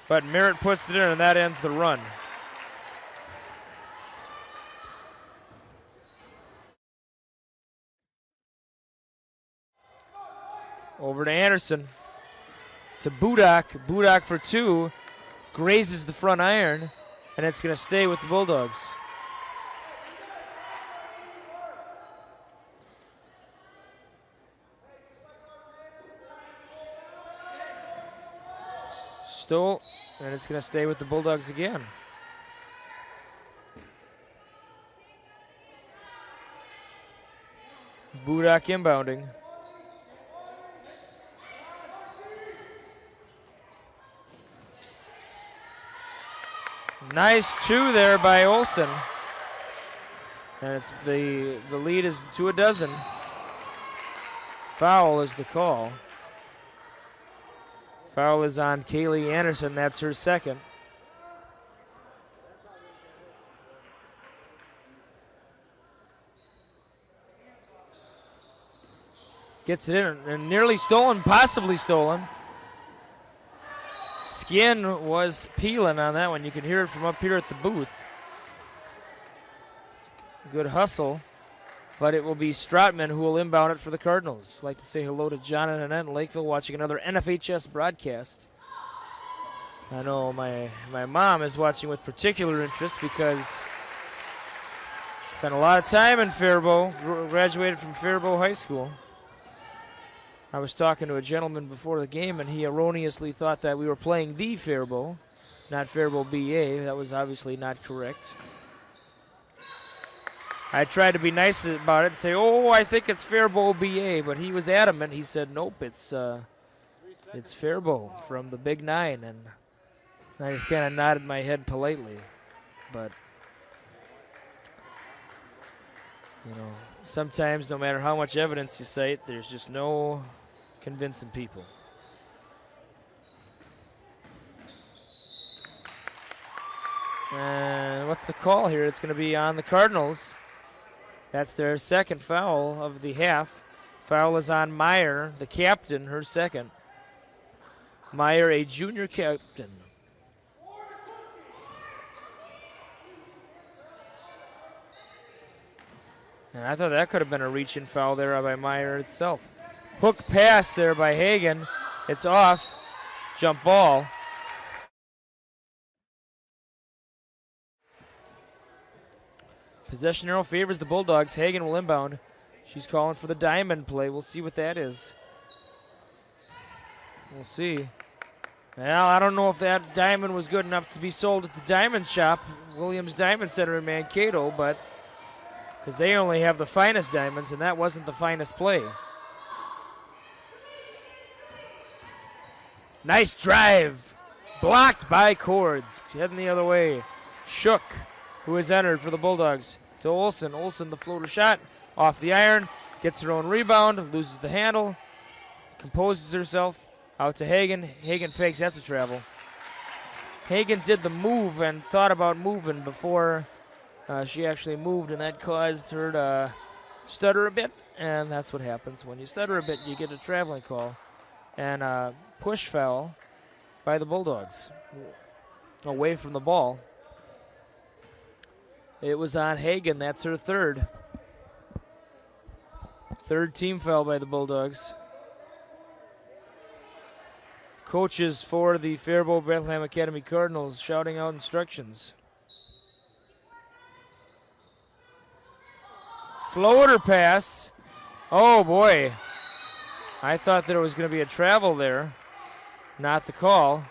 But Merritt puts it in, and that ends the run. Over to Anderson. To Budak. Budak for 2. Grazes the front iron, and it's going to stay with the Bulldogs. Stole, and it's going to stay with the Bulldogs again. Budak inbounding. Nice 2 there by Olsen. And it's the lead is to a dozen. Foul is the call. Foul is on Kaylee Anderson. That's her second. Gets it in and nearly stolen, possibly stolen. Skin was peeling on that one. You can hear it from up here at the booth. Good hustle, but it will be Stratman who will inbound it for the Cardinals. I'd like to say hello to John and Annette in Lakeville watching another NFHS broadcast. I know my mom is watching with particular interest because spent a lot of time in Faribault, graduated from Faribault High School. I was talking to a gentleman before the game, and he erroneously thought that we were playing the Faribault, not Faribault BA. That was obviously not correct. I tried to be nice about it and say, oh, I think it's Faribault BA, but he was adamant. He said, nope, it's Faribault from the Big Nine, and I just kind of nodded my head politely. But, you know, sometimes no matter how much evidence you cite, there's just no convincing people. And what's the call here? It's going to be on the Cardinals. That's their second foul of the half. Foul is on Meyer, the captain, her second. Meyer, a junior captain. And I thought that could have been a reach-in foul there by Meyer itself. Hook pass there by Hagan. It's off. Jump ball. Possession arrow favors the Bulldogs. Hagan will inbound. She's calling for the diamond play. We'll see what that is. We'll see. Well, I don't know if that diamond was good enough to be sold at the diamond shop, Williams Diamond Center in Mankato, but because they only have the finest diamonds, and that wasn't the finest play. Nice drive. Blocked by Cords. Heading the other way. Shook, who has entered for the Bulldogs. To Olsen. Olsen, the floater shot. Off the iron. Gets her own rebound. Loses the handle. Composes herself. Out to Hagan. Hagan fakes. That's a travel. Hagan did the move and thought about moving before she actually moved, and that caused her to stutter a bit. And that's what happens. When you stutter a bit, you get a traveling call. And push foul by the Bulldogs away from the ball. It was on Hagen. That's her third. Third team foul by the Bulldogs. Coaches for the Faribault Bethlehem Academy Cardinals shouting out instructions. Floater pass. Oh boy. I thought there was going to be a travel there. Not the call.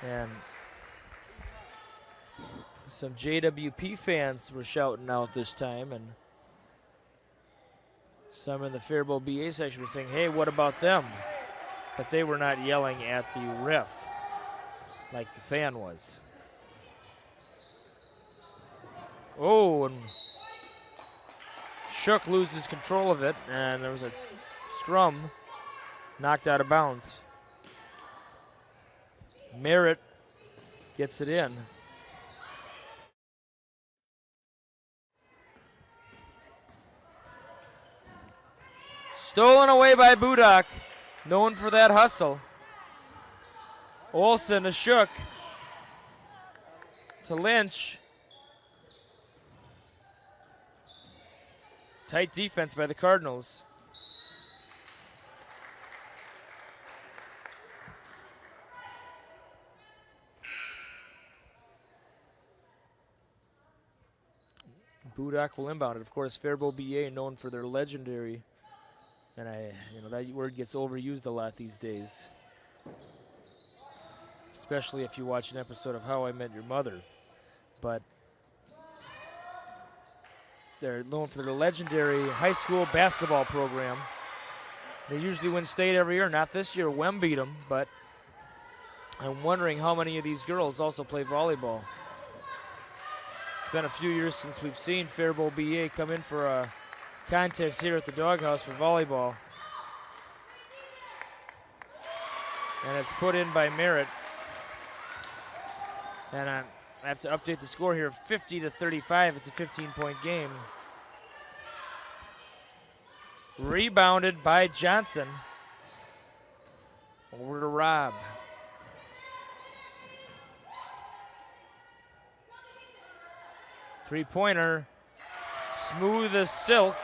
And some JWP fans were shouting out this time, and some in the Faribault BA section were saying, hey, what about them? But they were not yelling at the ref like the fan was. Oh, and Shook loses control of it, and there was a scrum knocked out of bounds. Merritt gets it in. Stolen away by Budak, known for that hustle. Olsen to Shook to Lynch. Tight defense by the Cardinals. Budak will inbound it. Of course, Faribault BA known for their legendary, and that word gets overused a lot these days, especially if you watch an episode of How I Met Your Mother. But they're known for their legendary high school basketball program. They usually win state every year. Not this year. Wem beat them, but I'm wondering how many of these girls also play volleyball. It's been a few years since we've seen Faribault BA come in for a contest here at the Doghouse for volleyball. And it's put in by Merritt. And I have to update the score here, 50-35. It's a 15-point game. Rebounded by Johnson. Over to Robb. Three-pointer, smooth as silk.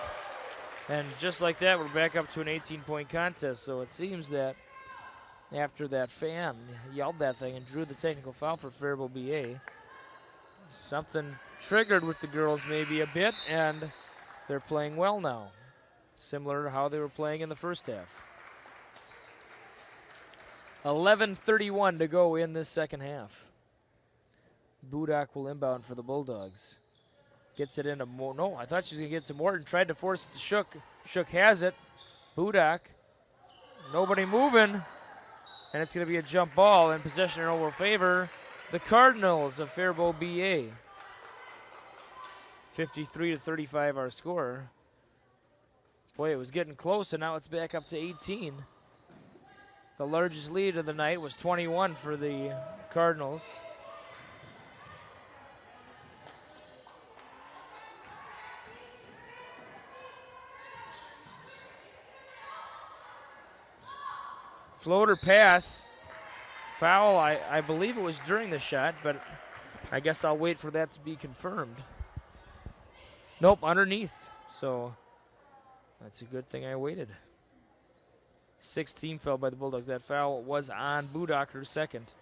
And just like that, we're back up to an 18-point contest. So it seems that after that fan yelled that thing and drew the technical foul for Faribault BA, something triggered with the girls maybe a bit, and they're playing well now, similar to how they were playing in the first half. 11:31 to go in this second half. Budak will inbound for the Bulldogs. Gets it into no, I thought she was going to get it to Morton. Tried to force it to Shook. Shook has it. Budak. Nobody moving. And it's going to be a jump ball, and possession in over favor the Cardinals of Faribault BA. 53-35 our score. Boy, it was getting close, and now it's back up to 18. The largest lead of the night was 21 for the Cardinals. Floater pass, foul, I believe it was during the shot, but I guess I'll wait for that to be confirmed. Nope, underneath, so that's a good thing I waited. 16 fell by the Bulldogs. That foul was on Budak, her second.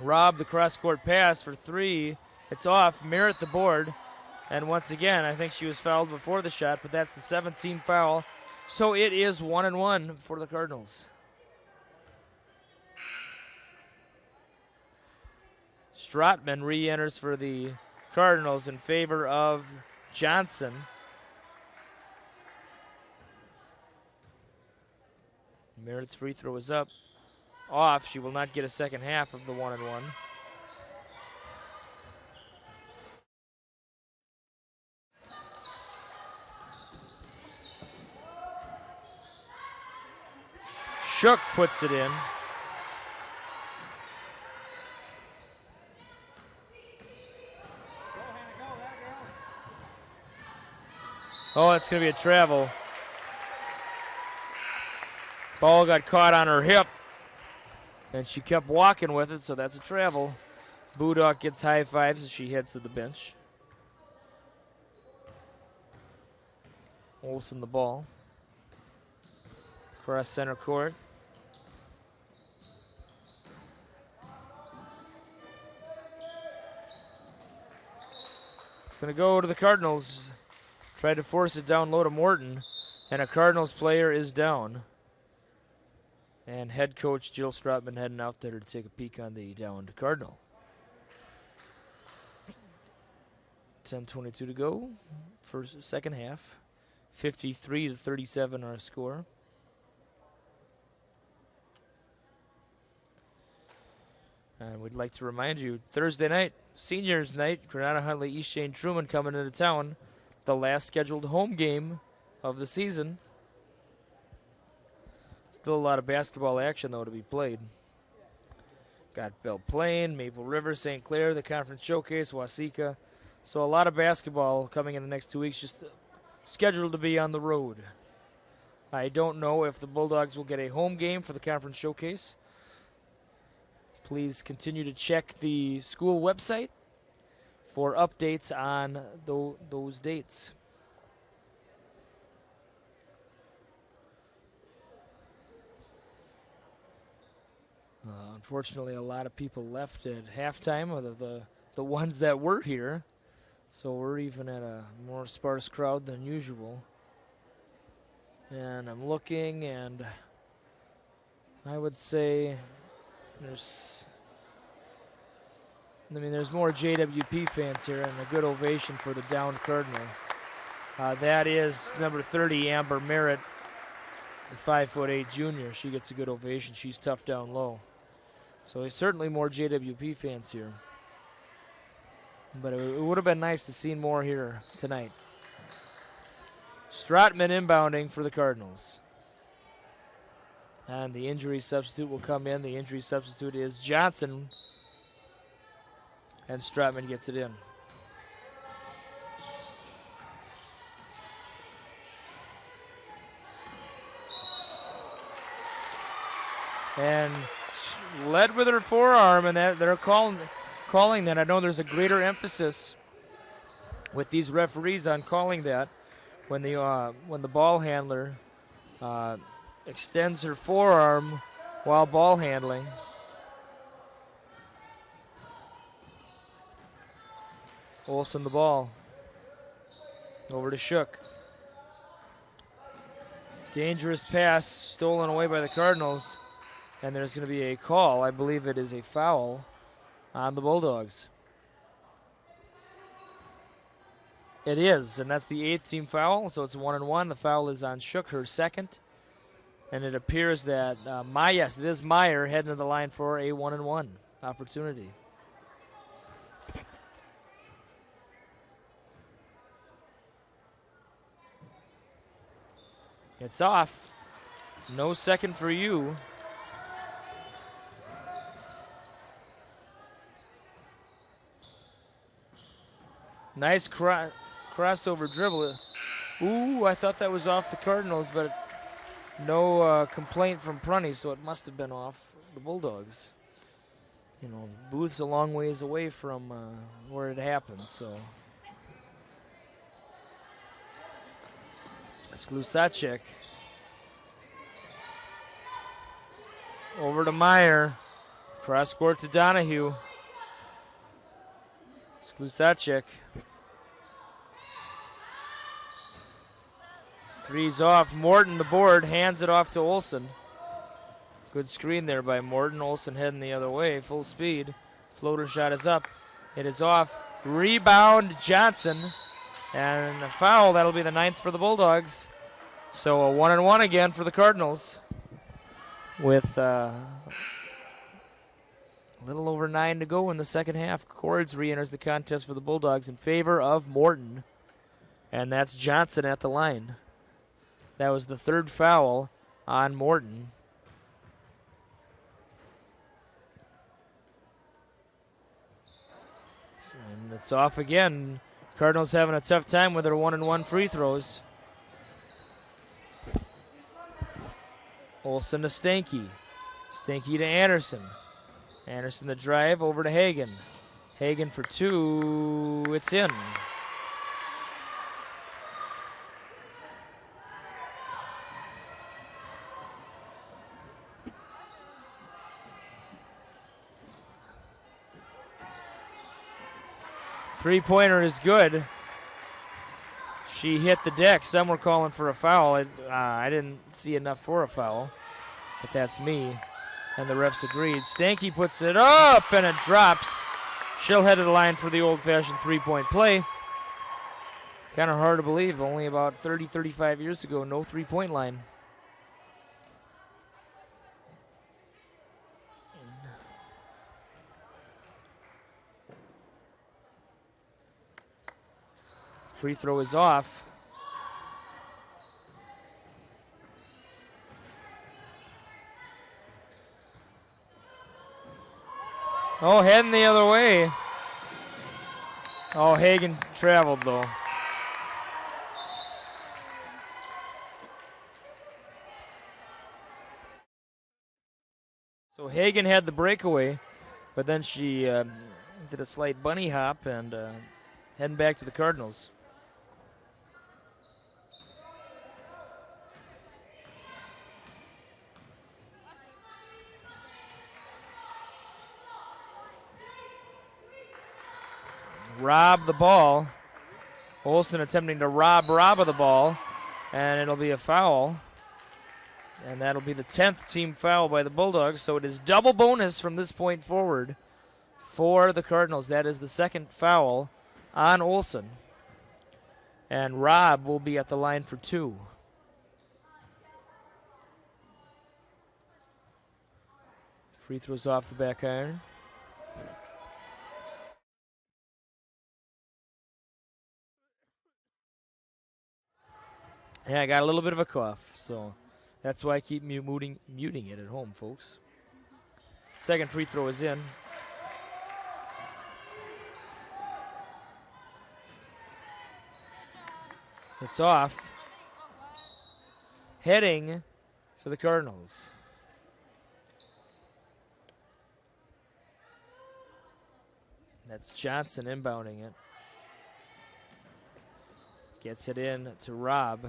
Robb the cross-court pass for three. It's off, Merritt the board, and once again, I think she was fouled before the shot, but that's the 17th foul. So it is 1-1 for the Cardinals. Stratman re-enters for the Cardinals in favor of Johnson. Merritt's free throw is up. Off. She will not get a second half of the 1-1. Shook puts it in. Oh, it's going to be a travel. Ball got caught on her hip, and she kept walking with it, so that's a travel. Budak gets high fives as she heads to the bench. Olsen the ball. Cross center court. It's going to go to the Cardinals. Tried to force it down low to Morton, and a Cardinals player is down. And head coach Jill Stratman heading out there to take a peek on the downed Cardinal. 10:22 to go, second half. 53-37 our score. And we'd like to remind you, Thursday night, seniors night, Granada Huntley, East Shane Truman coming into town. The last scheduled home game of the season. Still a lot of basketball action, though, to be played. Got Belle Plaine, Maple River, St. Clair, the Conference Showcase, Waseca. So a lot of basketball coming in the next 2 weeks, just scheduled to be on the road. I don't know if the Bulldogs will get a home game for the Conference Showcase. Please continue to check the school website for updates on those dates. Unfortunately, a lot of people left at halftime, of the ones that were here. So we're even at a more sparse crowd than usual. And I'm looking, and I would say There's more JWP fans here, and a good ovation for the downed Cardinal. That is number 30, Amber Merritt, the 5'8" junior. She gets a good ovation. She's tough down low. So there's certainly more JWP fans here. But it would have been nice to see more here tonight. Stratman inbounding for the Cardinals. And the injury substitute will come in. The injury substitute is Johnson. And Stratman gets it in. And led with her forearm, and that they're calling that. I know there's a greater emphasis with these referees on calling that when the ball handler extends her forearm while ball handling. Olsen the ball. Over to Shook. Dangerous pass stolen away by the Cardinals. And there's going to be a call. I believe it is a foul on the Bulldogs. It is, and that's the 8th team foul, so it's 1-1. The foul is on Shook, her second. And it appears that, it is Meyer heading to the line for a 1-1 opportunity. It's off. No second for you. Nice crossover dribble. Ooh, I thought that was off the Cardinals, but no complaint from Prunty, so it must have been off the Bulldogs. You know, Booth's a long ways away from where it happened, so. Sklusacek. Over to Meyer. Cross court to Donahue. Sklusacek. Three's off. Morton, the board, hands it off to Olsen. Good screen there by Morton. Olsen heading the other way, full speed. Floater shot is up. It is off. Rebound, Johnson. And a foul. That'll be the 9th for the Bulldogs. So a 1-1 again for the Cardinals. With a little over 9 to go in the second half. Cords re-enters the contest for the Bulldogs in favor of Morton. And that's Johnson at the line. That was the 3rd foul on Morton. And it's off again. Cardinals having a tough time with their 1-1 free throws. Olsen to Stanky. Stanky to Anderson. Anderson the drive over to Hagen. Hagen for 2. It's in. Three-pointer is good. She hit the deck. Some were calling for a foul. I didn't see enough for a foul, but that's me. And the refs agreed. Stanky puts it up, and it drops. She'll head to the line for the old-fashioned three-point play. Kind of hard to believe. Only about 30, 35 years ago, no three-point line. Free throw is off. Oh, heading the other way. Oh, Hagen traveled, though. So Hagen had the breakaway, but then she did a slight bunny hop and heading back to the Cardinals. Rob the ball. Olsen attempting to rob of the ball, and it'll be a foul. And that'll be the 10th team foul by the Bulldogs, so it is double bonus from this point forward for the Cardinals. That is the second foul on Olsen. And Robb will be at the line for 2. Free throws off the back iron. Yeah, I got a little bit of a cough, so that's why I keep muting it at home, folks. Second free throw is in. It's off. Heading to the Cardinals. That's Johnson inbounding it. Gets it in to Robb.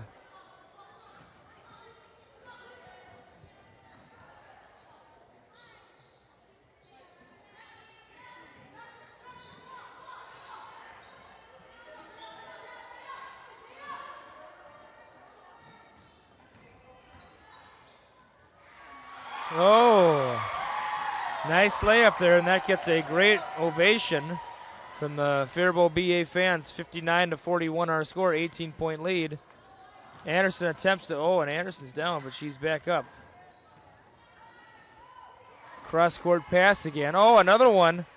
Oh, nice layup there, and that gets a great ovation from the Faribault BA fans. 59-41 our score, 18-point lead. Anderson attempts to, and Anderson's down, but she's back up. Cross-court pass again. Oh, another one.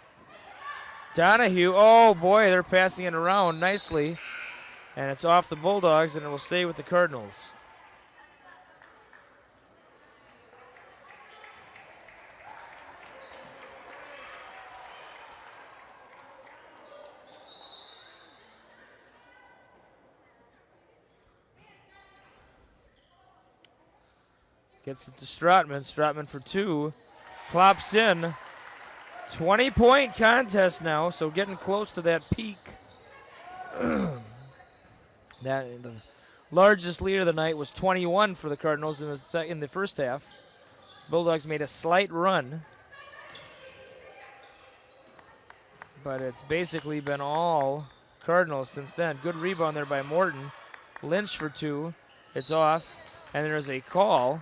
Donahue, oh boy, they're passing it around nicely. And it's off the Bulldogs, and it will stay with the Cardinals. Gets it to Stratman. Stratman for 2. Plops in. 20-point contest now, so getting close to that peak. The largest lead of the night was 21 for the Cardinals in the first half. Bulldogs made a slight run, but it's basically been all Cardinals since then. Good rebound there by Morton. Lynch for 2. It's off, and there's a call.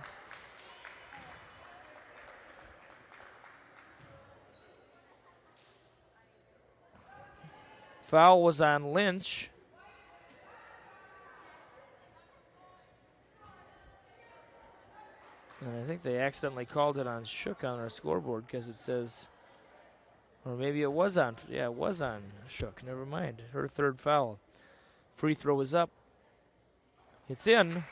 Foul was on Lynch. And I think they accidentally called it on Shook on our scoreboard because it says, or maybe it was on, it was on Shook. Never mind. Her third foul. Free throw is up. It's in.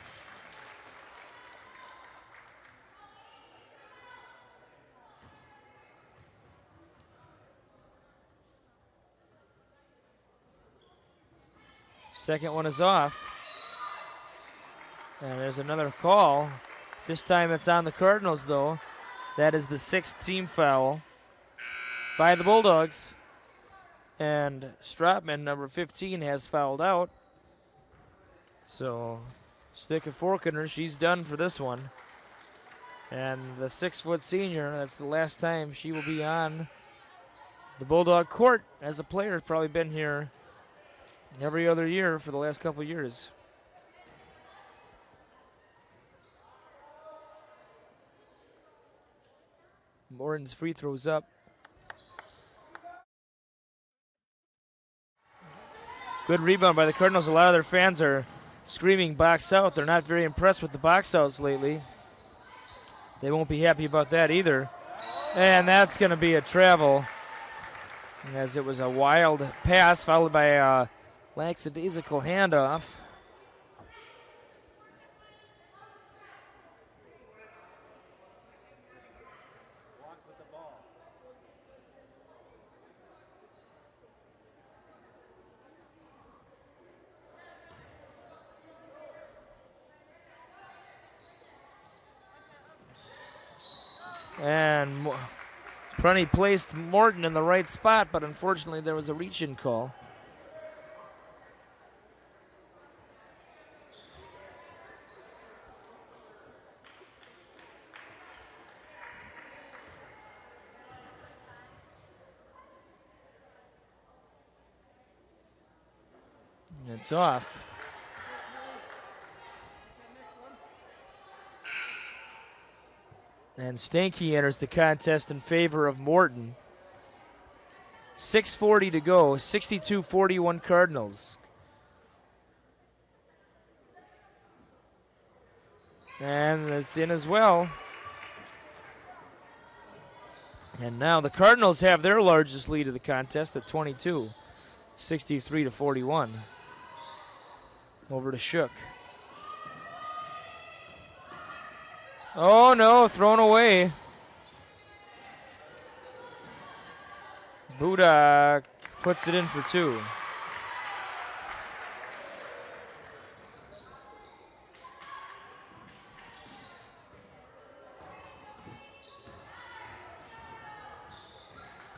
Second one is off. And there's another call. This time it's on the Cardinals, though. That is the 6th team foul by the Bulldogs. And Stratman, number 15, has fouled out. So stick a fork in her. She's done for this one. And the 6-foot senior, that's the last time she will be on the Bulldog court as a player. Probably been here every other year for the last couple of years. Morton's free throws up. Good rebound by the Cardinals. A lot of their fans are screaming box out. They're not very impressed with the box outs lately. They won't be happy about that either. And that's going to be a travel, as it was a wild pass followed by a lackadaisical handoff. And Prunty placed Morton in the right spot, but unfortunately there was a reach-in call. It's off. And Stanky enters the contest in favor of Morton. 6:40 to go, 62-41 Cardinals. And it's in as well. And now the Cardinals have their largest lead of the contest at 22, 63-41. Over to Shook. Oh no, thrown away. Budak puts it in for 2.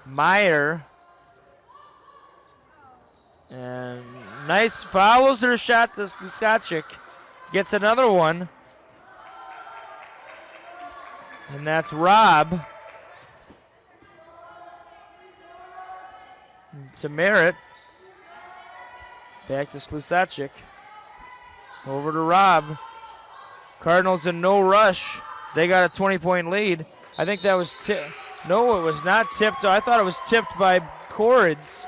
Meyer. And nice, follows her shot to Skocic. Gets another one. And that's Robb. To Merritt. Back to Skocic. Over to Robb. Cardinals in no rush. They got a 20-point lead. I think that was no, it was not tipped. I thought it was tipped by Corrids.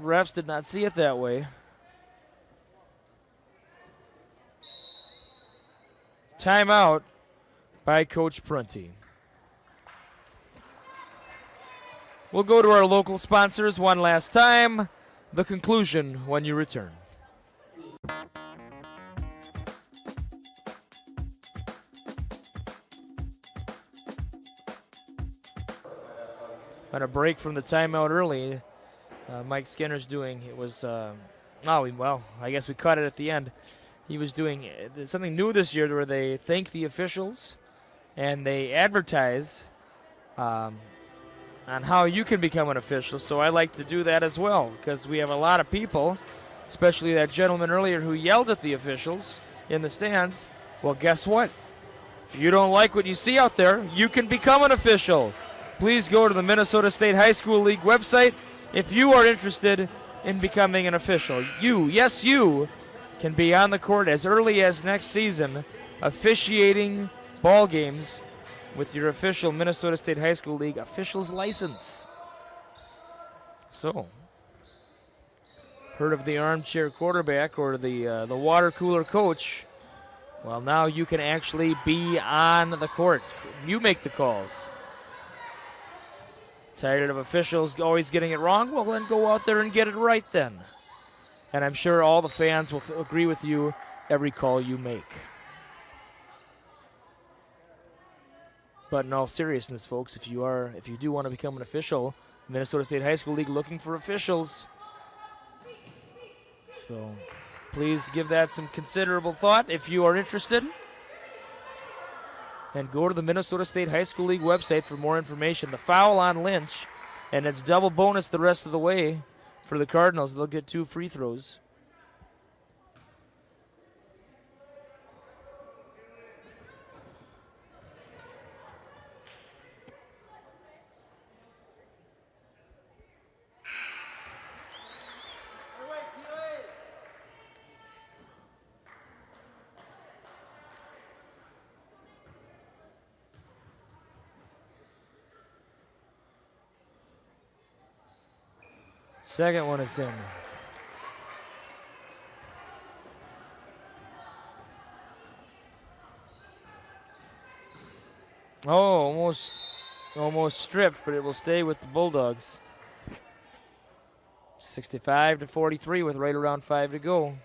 Refs did not see it that way. Timeout by Coach Prunty. We'll go to our local sponsors one last time. The conclusion when you return. On a break from the timeout early, Mike Skinner's doing, it was, well, I guess we caught it at the end. He was doing something new this year where they thank the officials and they advertise on how you can become an official. So I like to do that as well because we have a lot of people, especially that gentleman earlier who yelled at the officials in the stands. Well, guess what? If you don't like what you see out there, you can become an official. Please go to the Minnesota State High School League website if you are interested in becoming an official. You can be on the court as early as next season, officiating ball games with your official Minnesota State High School League official's license. So, heard of the armchair quarterback or the water cooler coach? Well, now you can actually be on the court. You make the calls. Tired of officials always getting it wrong? Well, then go out there and get it right then. And I'm sure all the fans will agree with you every call you make. But in all seriousness, folks, if you do want to become an official, Minnesota State High School League looking for officials. So please give that some considerable thought if you are interested. And go to the Minnesota State High School League website for more information. The foul on Lynch, and it's double bonus the rest of the way for the Cardinals. They'll get 2 free throws. Second one is in. Oh, almost stripped, but it will stay with the Bulldogs. 65-43 with right around 5 to go.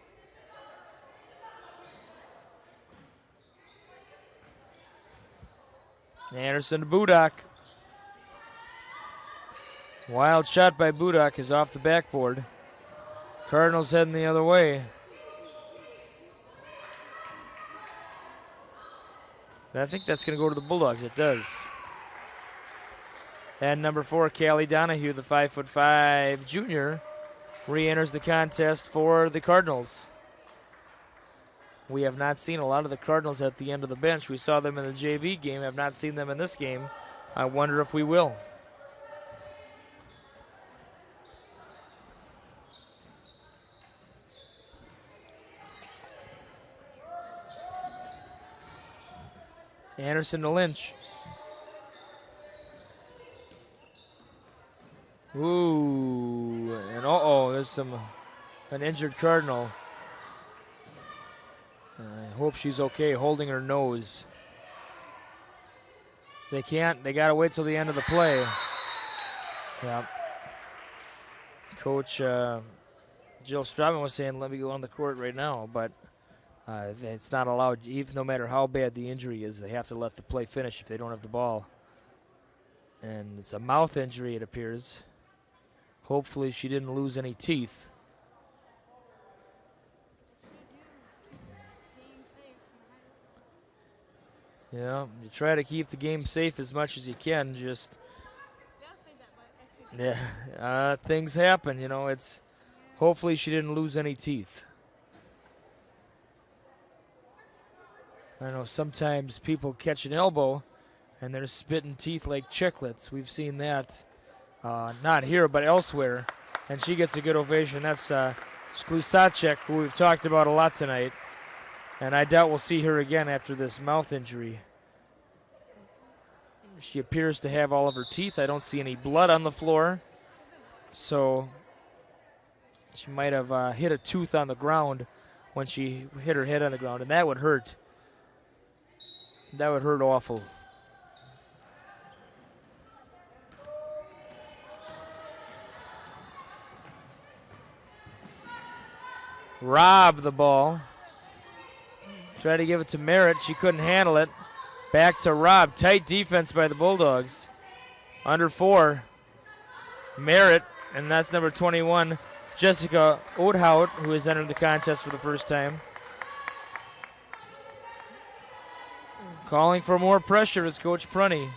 Anderson to Budak. Wild shot by Budak is off the backboard. Cardinals heading the other way. I think that's going to go to the Bulldogs. It does. And number 4, Callie Donahue, the 5'5" junior, re-enters the contest for the Cardinals. We have not seen a lot of the Cardinals at the end of the bench. We saw them in the JV game. Have not seen them in this game. I wonder if we will. Anderson to Lynch. Ooh, and there's an injured Cardinal. I hope she's okay, holding her nose. They gotta wait till the end of the play. Yeah. Coach Jill Strawman was saying, let me go on the court right now, but it's not allowed, even no matter how bad the injury is, they have to let the play finish if they don't have the ball. And it's a mouth injury, it appears. Hopefully she didn't lose any teeth. Yeah, you try to keep the game safe as much as you can. Just things happen. It's hopefully she didn't lose any teeth. I know sometimes people catch an elbow and they're spitting teeth like chiclets. We've seen that, not here but elsewhere, and she gets a good ovation. That's Sklusacek, who we've talked about a lot tonight. And I doubt we'll see her again after this mouth injury. She appears to have all of her teeth. I don't see any blood on the floor. So she might have hit a tooth on the ground when she hit her head on the ground, and that would hurt. That would hurt awful. Rob the ball. Tried to give it to Merritt. She couldn't handle it. Back to Rob. Tight defense by the Bulldogs. Under 4. Merritt, and that's number 21, Jessica Oudhout, who has entered the contest for the first time. Calling for more pressure is Coach Prunty.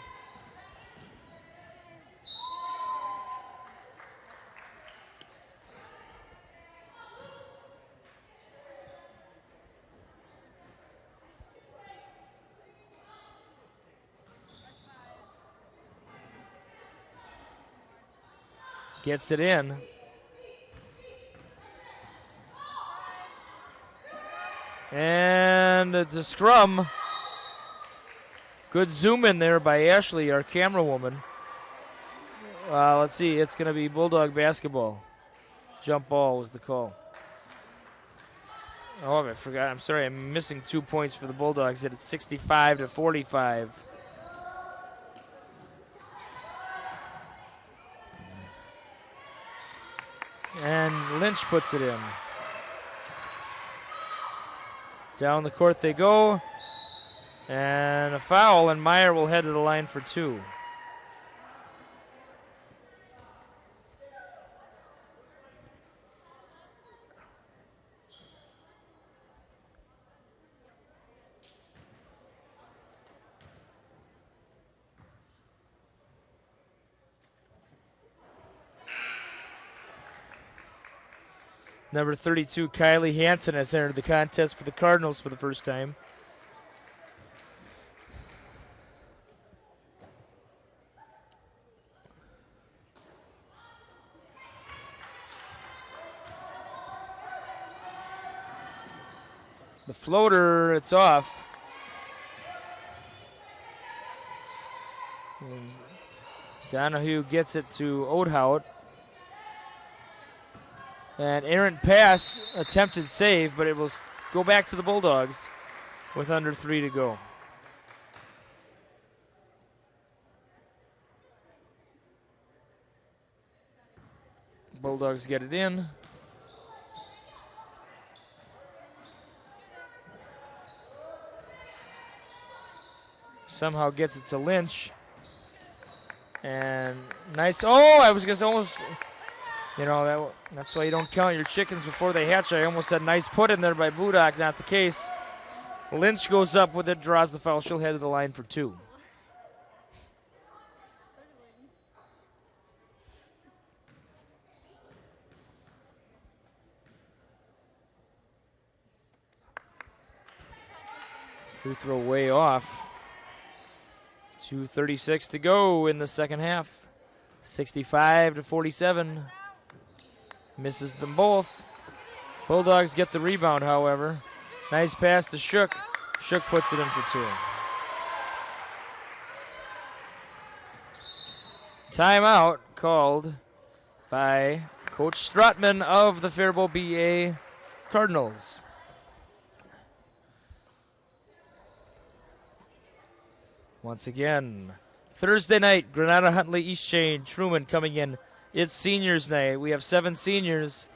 Gets it in. And it's a scrum. Good zoom in there by Ashley, our camera woman. Let's see, it's going to be Bulldog basketball. Jump ball was the call. Oh, I forgot. I'm sorry, I'm missing 2 points for the Bulldogs. It's 65-45. And Lynch puts it in. Down the court they go. And a foul, and Meyer will head to the line for 2. Number 32, Kylie Hansen, has entered the contest for the Cardinals for the first time. The floater, it's off. And Donahue gets it to Oudhout. And errant pass, attempted save, but it will go back to the Bulldogs with under 3 to go. Bulldogs get it in. Somehow gets it to Lynch. And nice, I was going to almost... that's why you don't count your chickens before they hatch. I almost said nice put in there by Budak, not the case. Lynch goes up with it, draws the foul. She'll head to the line for 2. Free throw way off. 2:36 to go in the second half. 65-47. Misses them both. Bulldogs get the rebound, however. Nice pass to Shook. Shook puts it in for 2. Timeout called by Coach Strutman of the Faribault BA Cardinals. Once again, Thursday night, Granada, Huntley, East Shane, Truman coming in. It's seniors night. We have 7 seniors.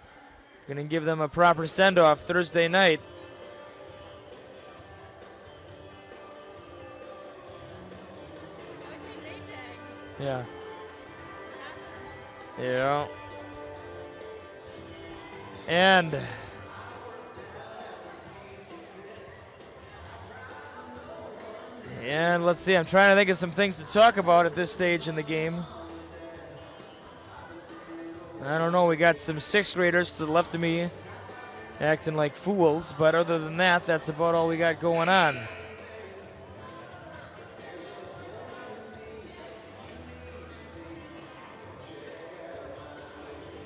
Going to give them a proper send-off Thursday night. Yeah. Yeah. And let's see, I'm trying to think of some things to talk about at this stage in the game. I don't know, we got some 6th graders to the left of me acting like fools, but other than that, that's about all we got going on.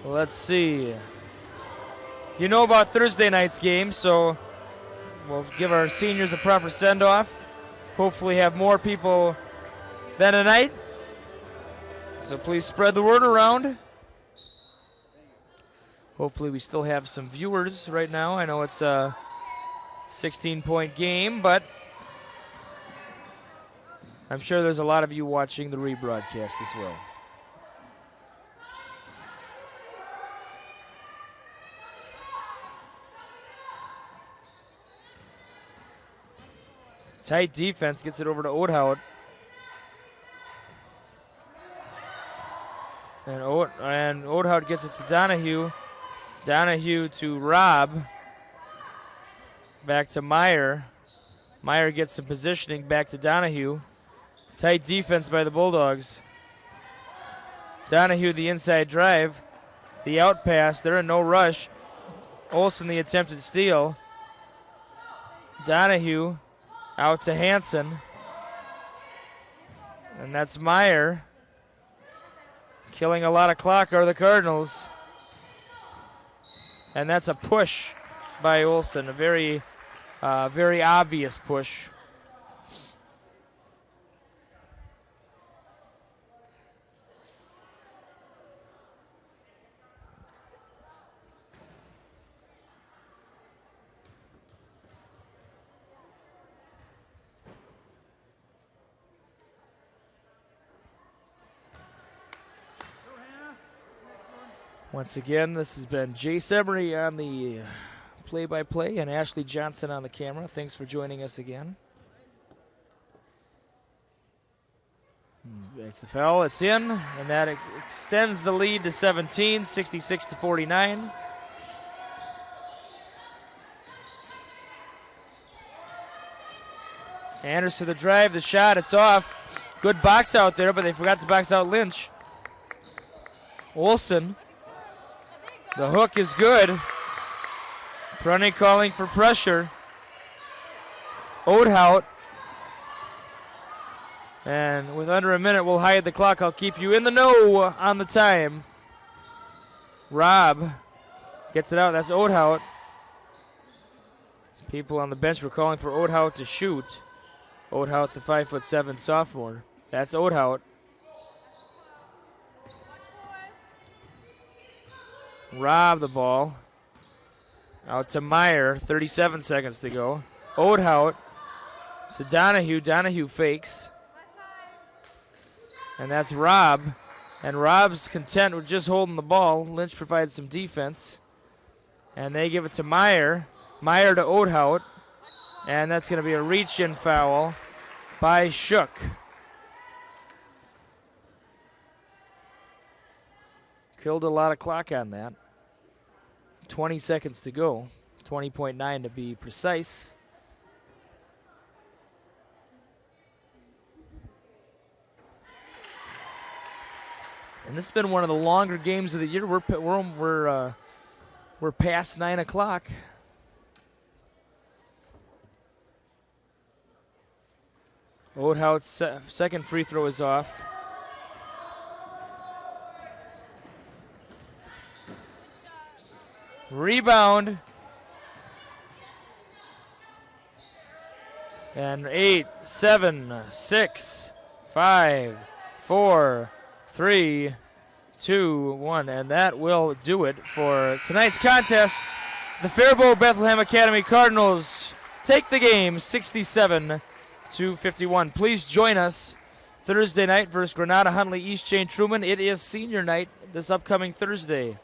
Let's see. You know about Thursday night's game, so we'll give our seniors a proper send-off. Hopefully have more people than tonight. So please spread the word around. Hopefully we still have some viewers right now. I know it's a 16-point game, but I'm sure there's a lot of you watching the rebroadcast as well. Tight defense, gets it over to Oathout. And Oathout gets it to Donahue. Donahue to Robb. Back to Meyer. Meyer gets some positioning back to Donahue. Tight defense by the Bulldogs. Donahue the inside drive. The out pass, they're in no rush. Olsen the attempted steal. Donahue out to Hansen. And that's Meyer. Killing a lot of clock are the Cardinals. And that's a push by Olsen, a very obvious push. Once again, this has been Jace Emery on the play-by-play and Ashley Johnson on the camera. Thanks for joining us again. Back to the foul, it's in, and that extends the lead to 17, 66-49. Anderson the drive, the shot, it's off. Good box out there, but they forgot to box out Lynch. Olsen. The hook is good. Prunny calling for pressure. Oathout. And with under a minute, we'll hide the clock. I'll keep you in the know on the time. Robb gets it out. That's Oathout. People on the bench were calling for Oathout to shoot. Oathout, the 5'7" sophomore. That's Oathout. Robb the ball. Out to Meyer, 37 seconds to go. Oathout to Donahue. Donahue fakes. And that's Robb. And Robb's content with just holding the ball. Lynch provides some defense. And they give it to Meyer. Meyer to Oathout. And that's going to be a reach-in foul by Shook. Killed a lot of clock on that. 20 seconds to go. 20.9 to be precise. And this has been one of the longer games of the year. We're past 9 o'clock. Oathout's second free throw is off. Rebound. And 8, 7, 6, 5, 4, 3, 2, 1, and that will do it for tonight's contest. The Faribault Bethlehem Academy Cardinals take the game 67-51. Please join us Thursday night versus Granada Huntley East Chain Truman. It is senior night this upcoming Thursday.